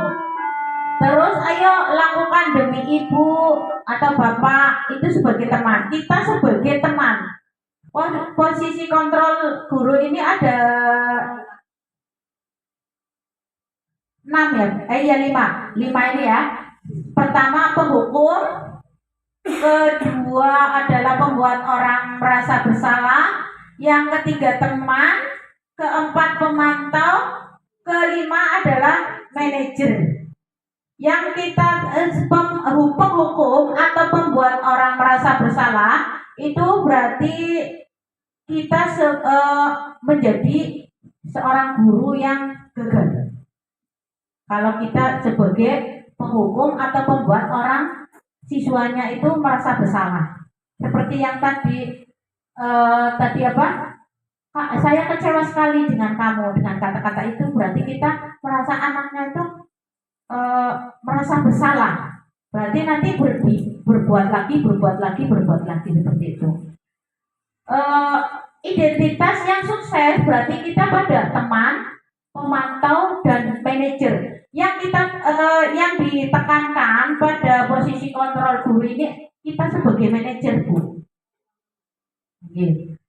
Terus ayo lakukan demi ibu atau bapak, itu sebagai teman. Kita sebagai teman. Posisi kontrol guru ini ada 6 ya? 5 ini ya. Pertama penghukum, kedua adalah membuat orang merasa bersalah, yang ketiga teman, keempat pemantau, kelima adalah manajer. Yang kita penghukum atau membuat orang merasa bersalah itu berarti kita menjadi seorang guru yang gagal. Kalau kita sebagai penghukum atau pembuat orang siswanya itu merasa bersalah. Seperti yang tadi apa? Saya kecewa sekali dengan kamu, dengan kata-kata itu berarti kita merasa anaknya itu merasa bersalah. Berarti nanti berbuat lagi seperti itu. Identitas yang sukses berarti kita pada teman, pemantau dan manajer. Yang ditekankan pada posisi kontrol guru ini kita sebagai manajer, Bu.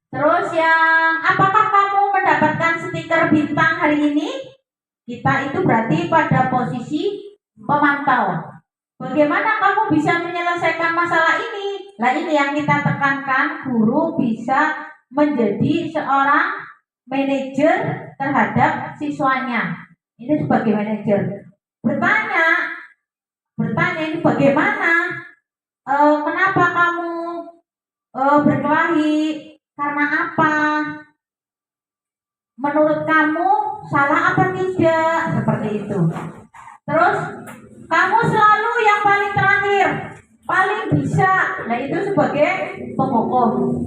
Terus yang apakah kamu mendapatkan stiker bintang hari ini? Kita itu berarti pada posisi pemantau. Bagaimana kamu bisa menyelesaikan masalah ini? Nah ini yang kita tekankan, guru bisa menjadi seorang manajer terhadap siswanya. Ini sebagai manajer. Bertanya ini bagaimana? Kenapa kamu berkelahi? Karena apa? Menurut kamu salah apa tidak? Seperti itu. Terus kamu selalu yang paling terakhir, paling bisa. Nah itu sebagai penghukum.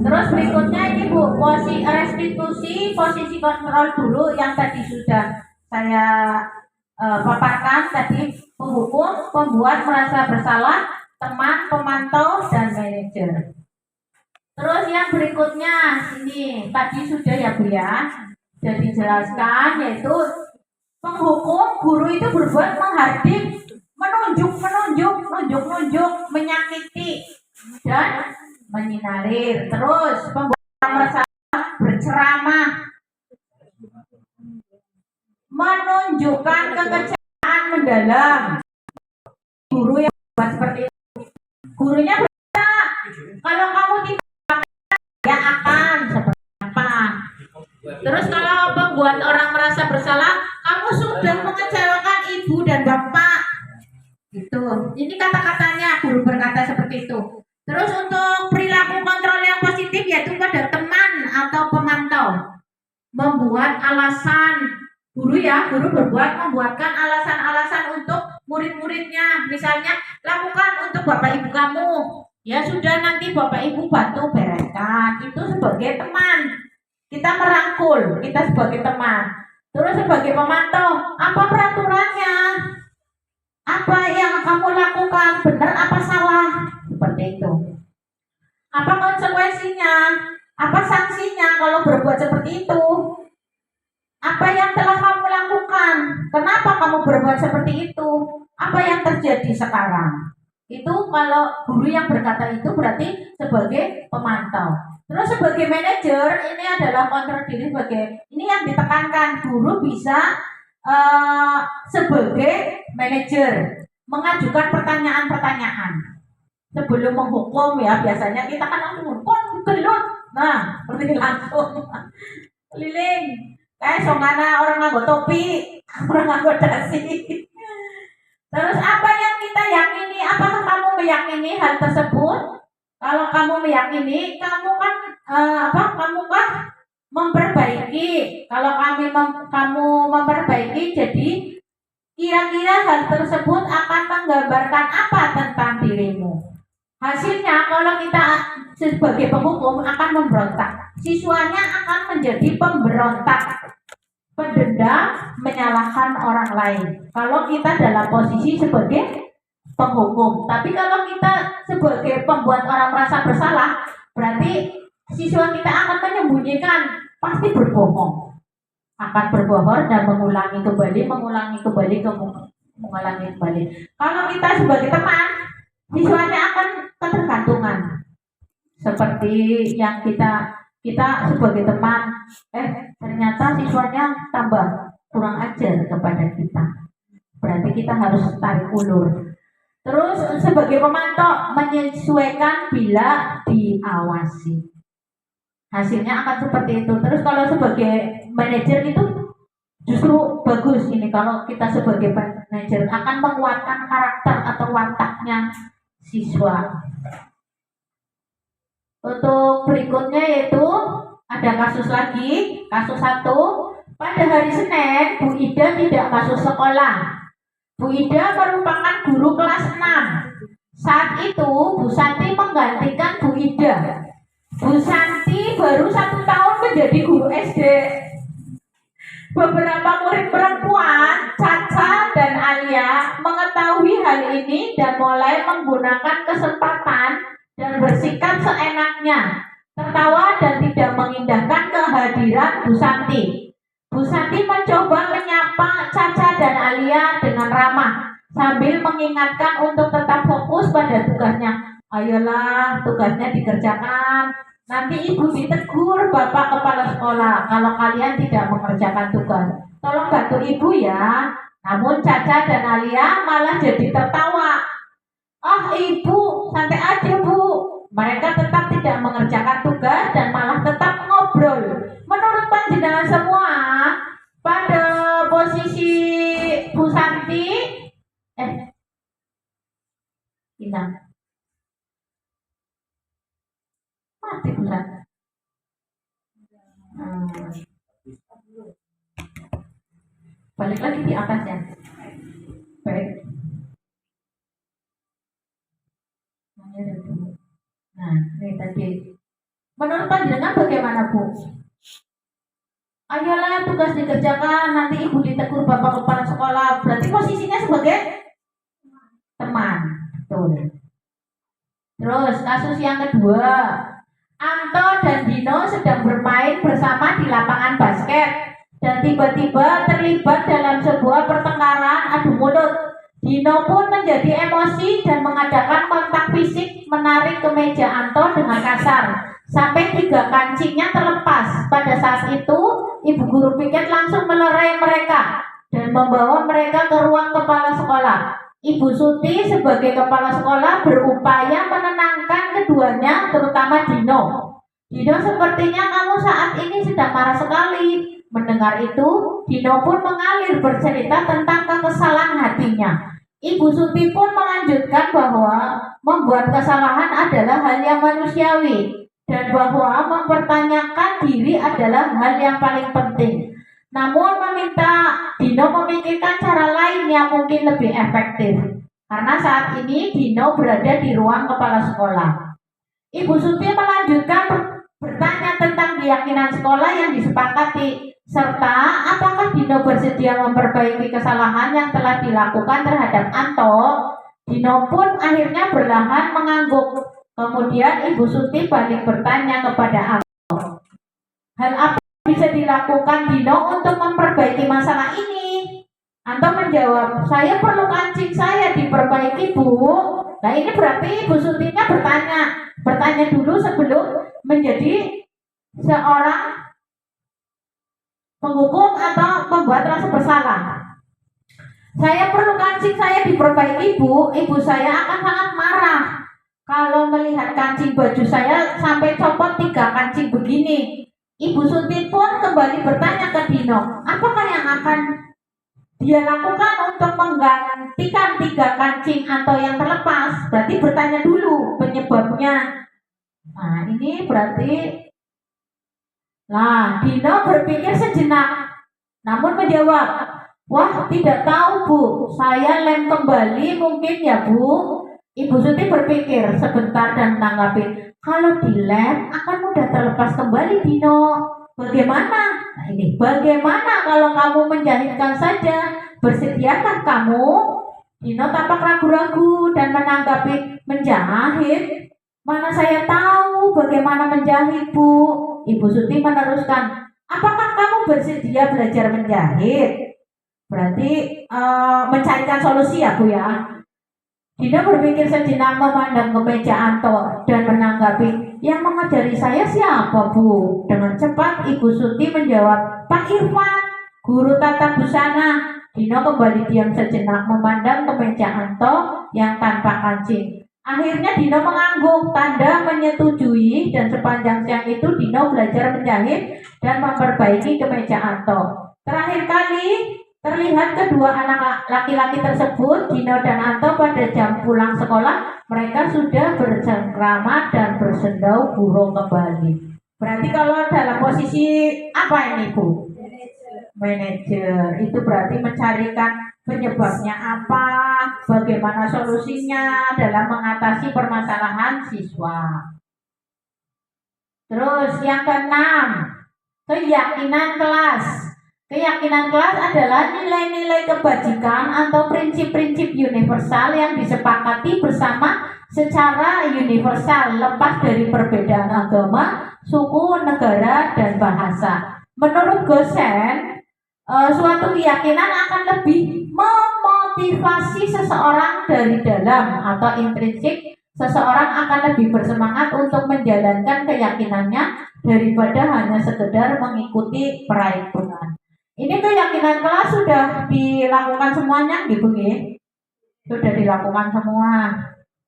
Terus berikutnya ini Bu, posisi restitusi, posisi kontrol dulu yang tadi sudah saya paparkan tadi, penghukum, pembuat merasa bersalah, teman, pemantau dan manajer. Terus yang berikutnya ini tadi sudah ya Bu ya, sudah dijelaskan, yaitu penghukum guru itu berbuat menghardik, menunjuk, menyakiti dan menyinarir. Terus pembuat merasa berceramah, menunjukkan kekecewaan mendalam. Guru yang buat seperti itu, gurunya berkata, kalau kamu tidak ya akan seperti apa. Terus kalau membuat orang merasa bersalah, kamu sudah mengecewakan ibu dan bapak. Itu. Ini kata-katanya guru berkata seperti itu. Terus untuk perilaku kontrol yang positif yaitu pada teman atau pemantau. Membuat alasan guru membuatkan alasan-alasan untuk murid-muridnya. Misalnya lakukan untuk bapak ibu kamu. Ya sudah nanti bapak ibu bantu bereskan. Itu sebagai teman. Kita merangkul, kita sebagai teman. Terus sebagai pemantau, apa peraturannya? Apa yang kamu lakukan benar apa salah? Seperti Apa konsekuensinya? Apa sanksinya kalau berbuat seperti itu? Apa yang telah kamu lakukan? Kenapa kamu berbuat seperti itu? Apa yang terjadi sekarang? Itu kalau guru yang berkata itu berarti sebagai pemantau. Terus sebagai manajer ini adalah kontrol diri sebagai ini yang ditekankan guru bisa sebagai manajer mengajukan pertanyaan-pertanyaan sebelum menghukum ya. Biasanya kita kan langsung gelut, nah seperti langsung keliling kayak songana orang nganggo topi, orang nganggo dasi. Terus apa yang kita yakini? Apakah kamu meyakini hal tersebut? Kalau kamu meyakini, kamu kan kamu kah memperbaiki? Kalau kamu memperbaiki, jadi kira-kira hal tersebut akan menggambarkan apa tentang dirimu? Hasilnya kalau kita sebagai penghukum akan memberontak. Siswanya akan menjadi pemberontak, pendendam, menyalahkan orang lain. Kalau kita dalam posisi sebagai penghukum, tapi kalau kita sebagai pembuat orang merasa bersalah, berarti siswa kita akan menyembunyikan, pasti berbohong, akan berbohong dan mengulangi kembali. Kalau kita sebagai teman, siswanya akan ketergantungan. Seperti yang kita sebagai teman, ternyata siswanya tambah kurang ajar kepada kita. Berarti kita harus tarik ulur. Terus sebagai pemantau menyesuaikan bila diawasi. Hasilnya akan seperti itu. Terus kalau sebagai manajer itu justru bagus ini kalau kita sebagai manajer akan menguatkan karakter atau wataknya siswa. Untuk berikutnya yaitu ada kasus lagi, kasus 1. Pada hari Senin, Bu Ida tidak masuk sekolah. Bu Ida merupakan guru kelas 6. Saat itu Bu Santi menggantikan Bu Ida. Bu Santi baru 1 tahun menjadi guru SD. Beberapa murid perempuan, Caca dan Alia, mengetahui hal ini dan mulai menggunakan kesempatan dan bersikap seenaknya, tertawa dan tidak mengindahkan kehadiran Bu Santi. Bu Santi mencoba menyapa Caca dan Alia dengan ramah sambil mengingatkan untuk tetap fokus pada tugasnya. Ayolah, tugasnya dikerjakan. Nanti ibu ditegur Bapak Kepala Sekolah kalau kalian tidak mengerjakan tugas. Tolong bantu ibu ya. Namun Caca dan Alia malah jadi tertawa. Ah ibu, santai aja bu. Mereka tetap tidak mengerjakan tugas dan malah tetap ngobrol. Menurut panjenengan semua, pada posisi Bu Santi, hilang. Mati Bu Santi. Balik lagi di atas ya. Baik. Nah, ini tadi. Menurut panjenengan bagaimana Bu? Ayolah tugas dikerjakan, nanti ibu ditegur Bapak Kepala Sekolah. Berarti posisinya sebagai teman. Betul. Terus kasus yang kedua, Anto dan Dino sedang bermain bersama di lapangan basket dan tiba-tiba terlibat dalam sebuah pertengkaran adu mulut. Dino pun menjadi emosi dan mengadakan kontak fisik, menarik kemeja Anto dengan kasar sampai 3 kancingnya terlepas. Pada saat itu, ibu guru piket langsung melerai mereka dan membawa mereka ke ruang kepala sekolah. Ibu Suti sebagai kepala sekolah berupaya menenangkan keduanya, terutama Dino. Dino, sepertinya kamu saat ini sedang marah sekali. Mendengar itu, Dino pun mengalir bercerita tentang kekesalan hatinya. Ibu Suti pun melanjutkan bahwa membuat kesalahan adalah hal yang manusiawi dan bahwa mempertanyakan diri adalah hal yang paling penting. Namun meminta Dino memikirkan cara lain yang mungkin lebih efektif. Karena saat ini Dino berada di ruang kepala sekolah. Ibu Suti melanjutkan bertanya tentang keyakinan sekolah yang disepakati, serta apakah Dino bersedia memperbaiki kesalahan yang telah dilakukan terhadap Anto. Dino pun akhirnya berlahan mengangguk Kemudian Ibu Suti balik bertanya kepada aku, hal apa bisa dilakukan Dino untuk memperbaiki masalah ini? Anto menjawab, saya perlu kancing saya diperbaiki, Bu. Nah ini berarti Ibu Sutinya bertanya dulu sebelum menjadi seorang penghukum atau membuat rasa bersalah. Saya perlu kancing saya diperbaiki, Bu. Ibu saya akan sangat marah kalau melihat kancing baju saya sampai copot 3 kancing begini. Ibu Suti pun kembali bertanya ke Dino, apakah yang akan dia lakukan untuk menggantikan 3 kancing atau yang terlepas? Berarti bertanya dulu penyebabnya. Nah ini berarti, nah Dino berpikir sejenak, namun menjawab, wah tidak tahu, Bu, saya lem kembali mungkin ya, Bu. Ibu Suti berpikir sebentar dan menanggapi, kalau dilem akan mudah terlepas kembali, Dino. Bagaimana? Nah ini, bagaimana kalau kamu menjahitkan saja? Bersediakah kamu? Dino tampak ragu-ragu dan menanggapi, menjahit? Mana saya tahu bagaimana menjahit, Bu. Ibu Suti meneruskan, apakah kamu bersedia belajar menjahit? Berarti mencarikan solusi ya, Bu ya. Dino berpikir sejenak, memandang ke meja Anto dan menanggapi, yang mengajari saya siapa, Bu? Dengan cepat Ibu Suti menjawab, Pak Irfan, guru tata busana. Dino kembali diam sejenak, memandang ke meja Anto yang tanpa kancing. Akhirnya Dino mengangguk, tanda menyetujui, dan sepanjang siang itu Dino belajar menjahit dan memperbaiki kemeja Anto. Terakhir kali terlihat kedua anak laki-laki tersebut, Dino dan Anto, pada jam pulang sekolah. Mereka sudah bercengkrama dan bersendau burung kembali. Berarti kalau dalam posisi apa ini, Bu? Manajer. Itu berarti mencarikan penyebabnya apa, bagaimana solusinya dalam mengatasi permasalahan siswa. Terus yang keenam, keyakinan kelas. Keyakinan kelas adalah nilai-nilai kebajikan atau prinsip-prinsip universal yang disepakati bersama secara universal, lepas dari perbedaan agama, suku, negara, dan bahasa. Menurut Gosen, suatu keyakinan akan lebih memotivasi seseorang dari dalam atau intrinsik. Seseorang akan lebih bersemangat untuk menjalankan keyakinannya daripada hanya sekedar mengikuti perhitungan. Ini keyakinan kelas sudah dilakukan semuanya, gitu ya? Sudah dilakukan semua.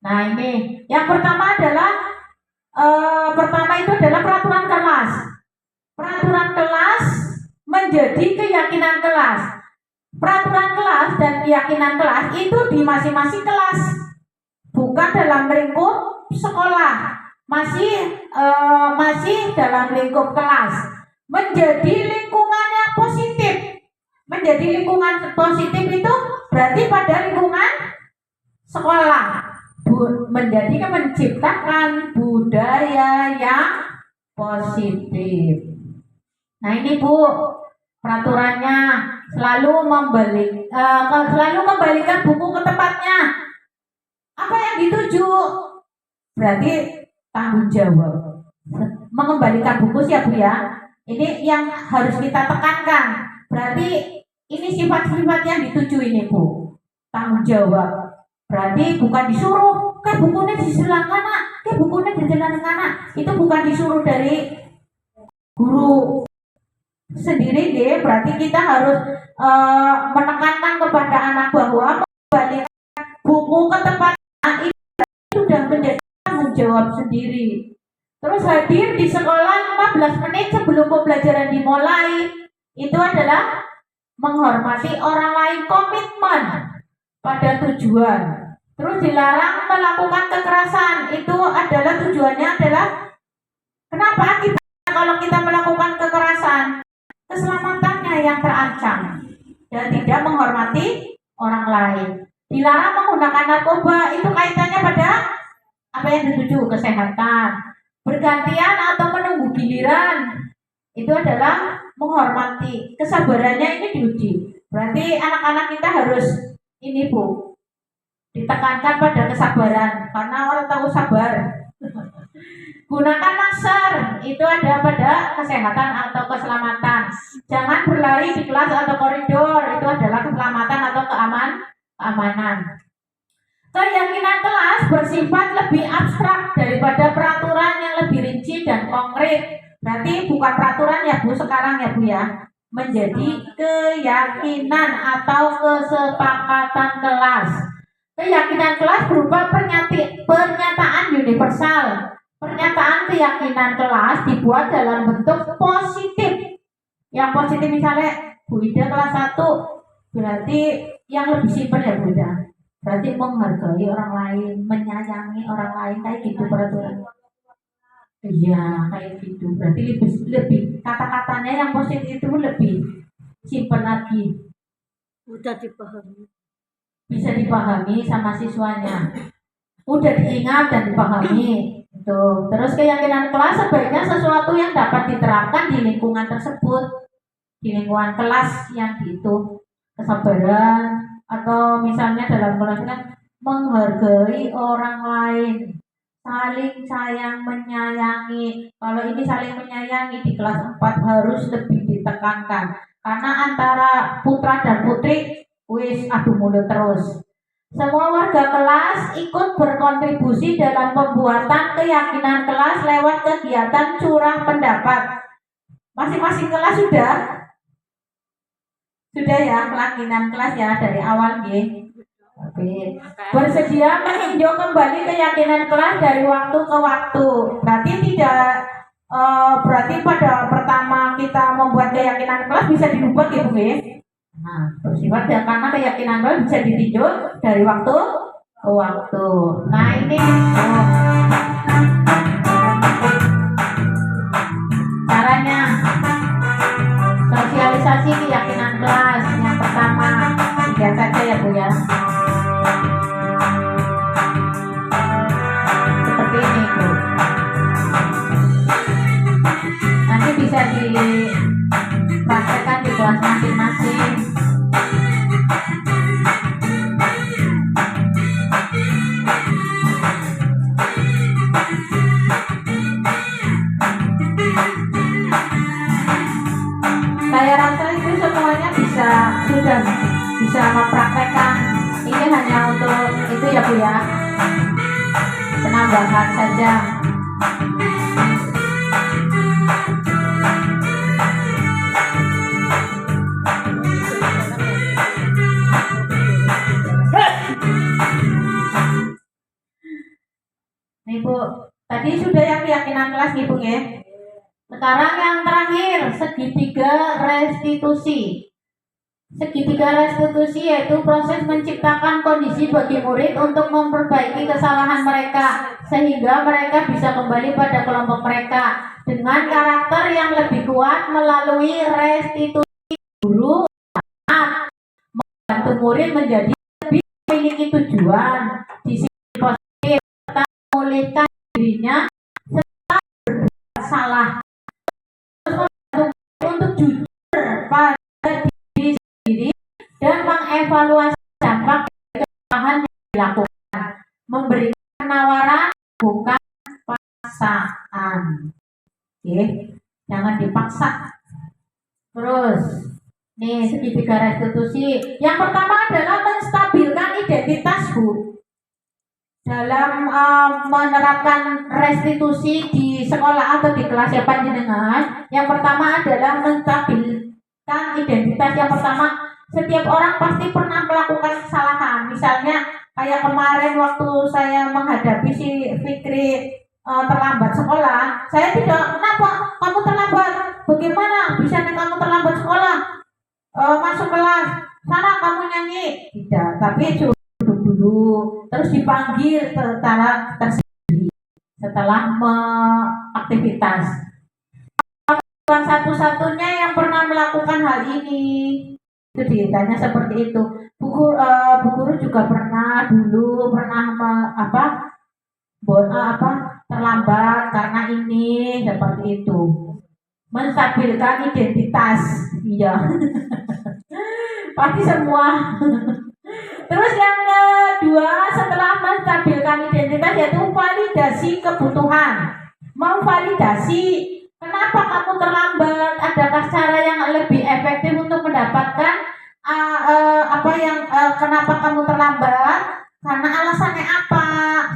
Nah ini, yang pertama adalah itu adalah peraturan kelas. Peraturan kelas menjadi keyakinan kelas. Peraturan kelas dan keyakinan kelas itu di masing-masing kelas, bukan dalam lingkup sekolah, masih dalam lingkup kelas. Menjadi lingkungan yang positif. Menjadi lingkungan positif itu berarti pada lingkungan sekolah. Menjadi menciptakan budaya yang positif. Nah ini, Bu, peraturannya selalu kembalikan buku ke tempatnya. Apa yang dituju? Berarti tanggung jawab mengembalikan buku, ya, Bu ya. Ini yang harus kita tekankan. Berarti ini sifat-sifat yang dituju ini, Bu. Tanggung jawab. Berarti bukan disuruh, bukunya di sebelah mana, bukunya di sebelah mana. Itu bukan disuruh dari guru sendiri, deh. Berarti kita harus menekankan kepada anak bahwa mengembalikan buku ke tempatnya itu sudah menjadi tanggung jawab sendiri. Terus hadir di sekolah 15 menit sebelum pembelajaran dimulai. Itu adalah menghormati orang lain, komitmen pada tujuan. Terus dilarang melakukan kekerasan. Itu adalah tujuannya adalah kenapa kalau kita melakukan kekerasan, keselamatannya yang terancam dan tidak menghormati orang lain. Dilarang menggunakan narkoba. Itu kaitannya pada apa yang dituju, kesehatan. Bergantian atau menunggu giliran itu adalah menghormati. Kesabarannya ini diuji. Berarti anak-anak kita harus ini, Bu, ditekankan pada kesabaran, karena orang tahu sabar Gunakan masker, itu ada pada kesehatan atau keselamatan. Jangan berlari di kelas atau koridor, itu adalah keselamatan atau keamanan. Keyakinan kelas bersifat lebih abstrak daripada peraturan yang lebih rinci dan konkret. Berarti bukan peraturan ya Bu sekarang ya Bu ya. Menjadi keyakinan atau kesepakatan kelas. Keyakinan kelas berupa pernyataan universal. Pernyataan keyakinan kelas dibuat dalam bentuk positif. Yang positif misalnya Bu Ida kelas 1 berarti yang lebih simpel ya Bu Ida. Berarti menghargai orang lain, menyayangi orang lain, kayak gitu peraturan. Iya, kayak gitu. Berarti lebih kata-katanya yang positif itu lebih simpel lagi. Udah dipahami. Bisa dipahami sama siswanya. Udah diingat dan dipahami. Tuh. Terus keyakinan kelas sebaiknya sesuatu yang dapat diterapkan di lingkungan tersebut. Di lingkungan kelas yang itu. Kesabaran, atau misalnya dalam kelas kan menghargai orang lain, saling sayang menyayangi. Kalau ini saling menyayangi di kelas 4 harus lebih ditekankan karena antara putra dan putri wis adu mulut terus. Semua warga kelas ikut berkontribusi dalam pembuatan keyakinan kelas lewat kegiatan curah pendapat. Masing-masing kelas sudah ya keyakinan kelas ya dari awal nggih. Oke. Bersedia meninjau kembali keyakinan kelas dari waktu ke waktu. Berarti tidak berarti pada pertama kita membuat keyakinan kelas bisa dirubah gitu nggih. Nah, bersifat ya karena keyakinan kelas bisa ditinjau dari waktu ke waktu. Nah, ini caranya. Sosialisasi keyakinan kelas yang pertama, lihat saja ya Bu ya. Seperti ini Bu. Nanti bisa dipraktekkan di kelas masing-masing. Saya rasa itu semuanya sudah bisa mempraktekkan. Ini hanya untuk itu ya Bu ya, penambahan saja. Nih Bu, tadi sudah yang keyakinan kelas nih Bu ya. Sekarang yang terakhir, segitiga restitusi. Segitiga restitusi yaitu proses menciptakan kondisi bagi murid untuk memperbaiki kesalahan mereka sehingga mereka bisa kembali pada kelompok mereka dengan karakter yang lebih kuat melalui restitusi. Guru membantu murid menjadi lebih memiliki tujuan, disiplin positif, serta memulihkan dirinya setelah berbuat salah. Untuk jujur pada diri sendiri dan mengevaluasi dampak kesalahan yang dilakukan, memberikan penawaran bukan paksaan. Oke, jangan dipaksa. Terus, nih segitiga restitusi. Yang pertama adalah menstabilkan identitas Bu. Dalam menerapkan restitusi di sekolah atau di kelas ya panjenengan, yang pertama adalah menstabilkan identitas. Yang pertama, setiap orang pasti pernah melakukan kesalahan. Misalnya kayak kemarin waktu saya menghadapi si Fikri terlambat sekolah, saya tidak, kenapa kamu terlambat? Bagaimana bisa kamu terlambat sekolah? Masuk kelas, sana kamu nyanyi. Tidak, tapi dulu terus dipanggil secara tersendiri setelah aktivitas. Bukan satu-satunya yang pernah melakukan hal ini, itu ditanya seperti itu. Bu Guru juga pernah terlambat karena ini seperti itu. Menstabilkan identitas, iya. Pasti semua. Terus yang kedua setelah menstabilkan identitas yaitu validasi kebutuhan. mau validasi, kenapa kamu terlambat? Adakah cara yang lebih efektif untuk mendapatkan kenapa kamu terlambat? Karena alasannya apa?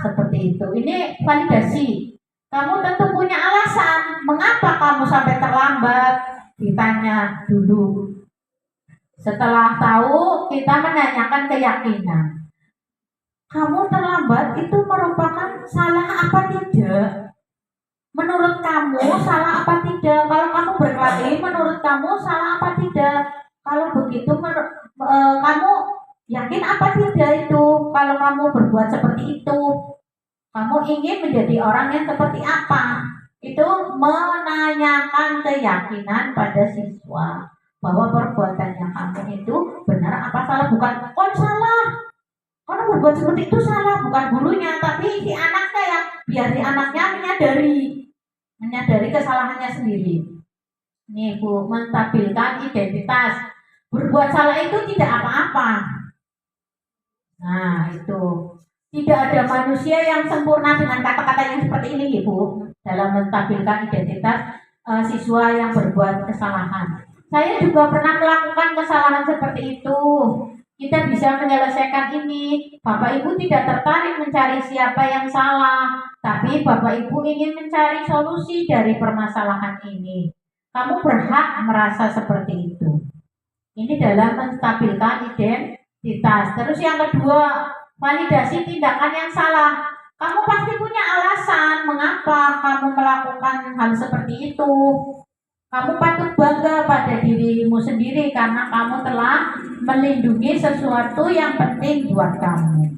Seperti itu. Ini validasi. Kamu tentu punya alasan mengapa kamu sampai terlambat. Ditanya dulu. Setelah tahu, kita menanyakan keyakinan. Kamu terlambat itu merupakan salah apa tidak? Menurut kamu salah apa tidak? Kalau kamu berkelahi, menurut kamu salah apa tidak? Kalau begitu, kamu yakin apa tidak itu? Kalau kamu berbuat seperti itu, kamu ingin menjadi orang yang seperti apa? Itu menanyakan keyakinan pada siswa bahwa perbuatannya kamu itu benar apa salah. Bukan, oh salah, karena berbuat seperti itu salah, bukan gurunya, tapi si anaknya ya, biar si anaknya menyadari kesalahannya sendiri. Nih Bu, menstabilkan identitas. Berbuat salah itu tidak apa-apa. Nah itu, tidak ada manusia yang sempurna dengan kata-kata yang seperti ini Bu, dalam menstabilkan identitas siswa yang berbuat kesalahan. Saya juga pernah melakukan kesalahan seperti itu. Kita bisa menyelesaikan ini. Bapak Ibu tidak tertarik mencari siapa yang salah, tapi Bapak Ibu ingin mencari solusi dari permasalahan ini. Kamu berhak merasa seperti itu. Ini dalam menstabilkan identitas. Terus yang kedua, validasi tindakan yang salah. Kamu pasti punya alasan mengapa kamu melakukan hal seperti itu. Kamu patut bangga pada dirimu sendiri karena kamu telah melindungi sesuatu yang penting buat kamu.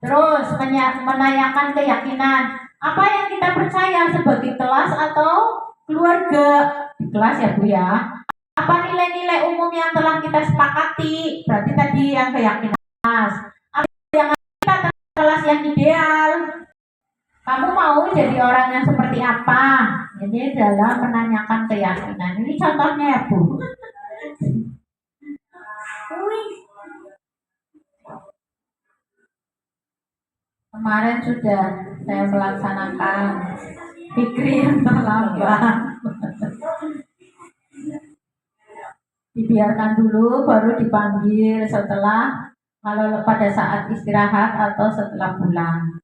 Terus menanyakan keyakinan. Apa yang kita percaya sebagai kelas atau keluarga? Di kelas ya Bu ya. Apa nilai-nilai umum yang telah kita sepakati? Berarti tadi yang keyakinan. Apa yang kita kelas yang ideal? Kamu mau jadi orang yang seperti apa? Ini dalam menanyakan keyakinan. Ini contohnya ya Bu. Kemarin sudah saya melaksanakan fikri yang terlambat. Dibiarkan dulu baru dipanggil setelah, kalau pada saat istirahat atau setelah pulang.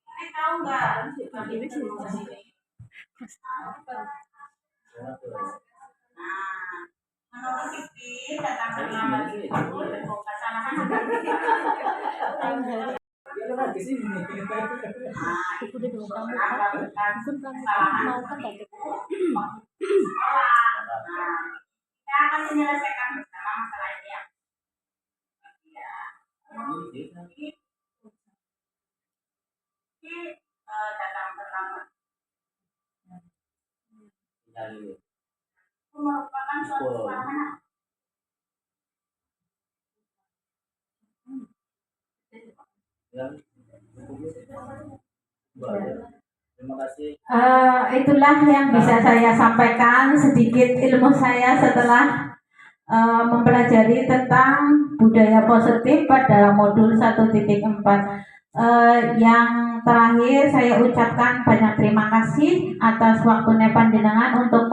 Ini tahu nggak? Menurut fikih datang terlambat itu kesalahan kita akan menyelesaikan bersama masalah ini ya. Datang terlambat merupakan suatu kesalahan. Terima kasih. Itulah yang bisa saya sampaikan, sedikit ilmu saya setelah mempelajari tentang budaya positif pada modul 1.4. Yang terakhir saya ucapkan banyak terima kasih atas waktunya panjenengan untuk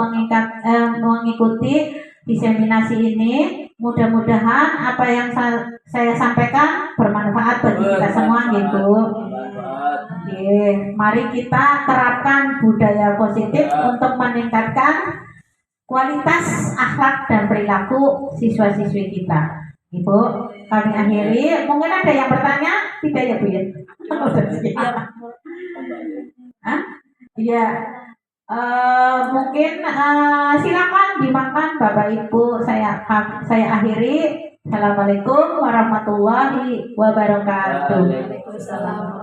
mengikuti diseminasi ini. Mudah-mudahan apa yang saya sampaikan bermanfaat bagi kita semua gitu. Oke, mari kita terapkan budaya positif untuk meningkatkan kualitas akhlak dan perilaku siswa-siswi kita. Ibu, kami akhiri. Mungkin ada yang bertanya? Tidak ya Bu ya? Iya. Mungkin silakan dimakan Bapak Ibu. Saya akhiri. Assalamualaikum warahmatullahi wabarakatuh. Waalaikumsalam.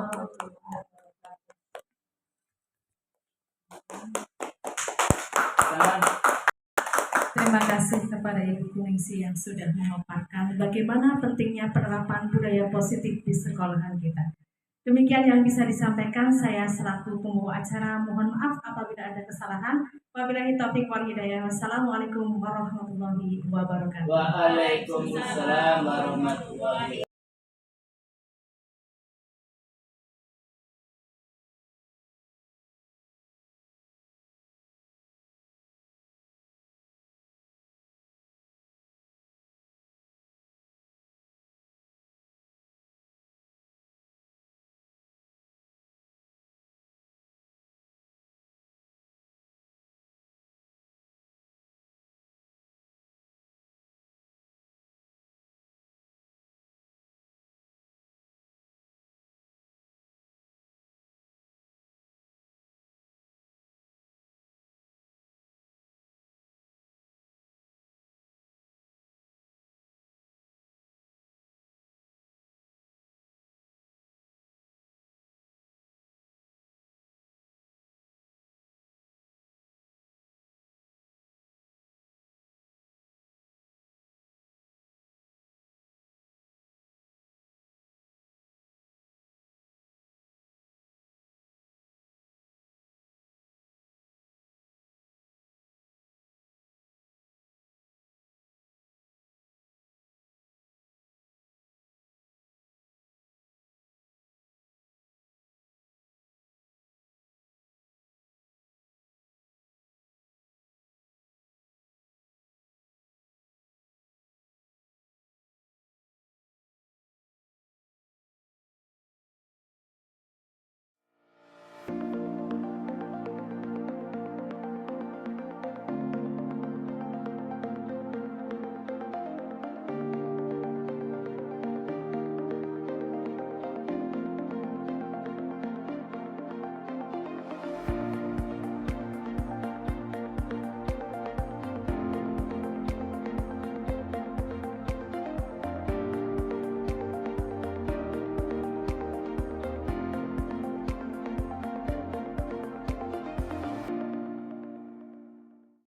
Terima kasih kepada Ibu Ningsi yang sudah memaparkan bagaimana pentingnya penerapan budaya positif di sekolahan kita. Demikian yang bisa disampaikan saya selaku pembawa acara. Mohon maaf apabila ada kesalahan. Wabillahi taufiq wal hidayah. Wassalamualaikum warahmatullahi wabarakatuh. Waalaikumsalam warahmatullahi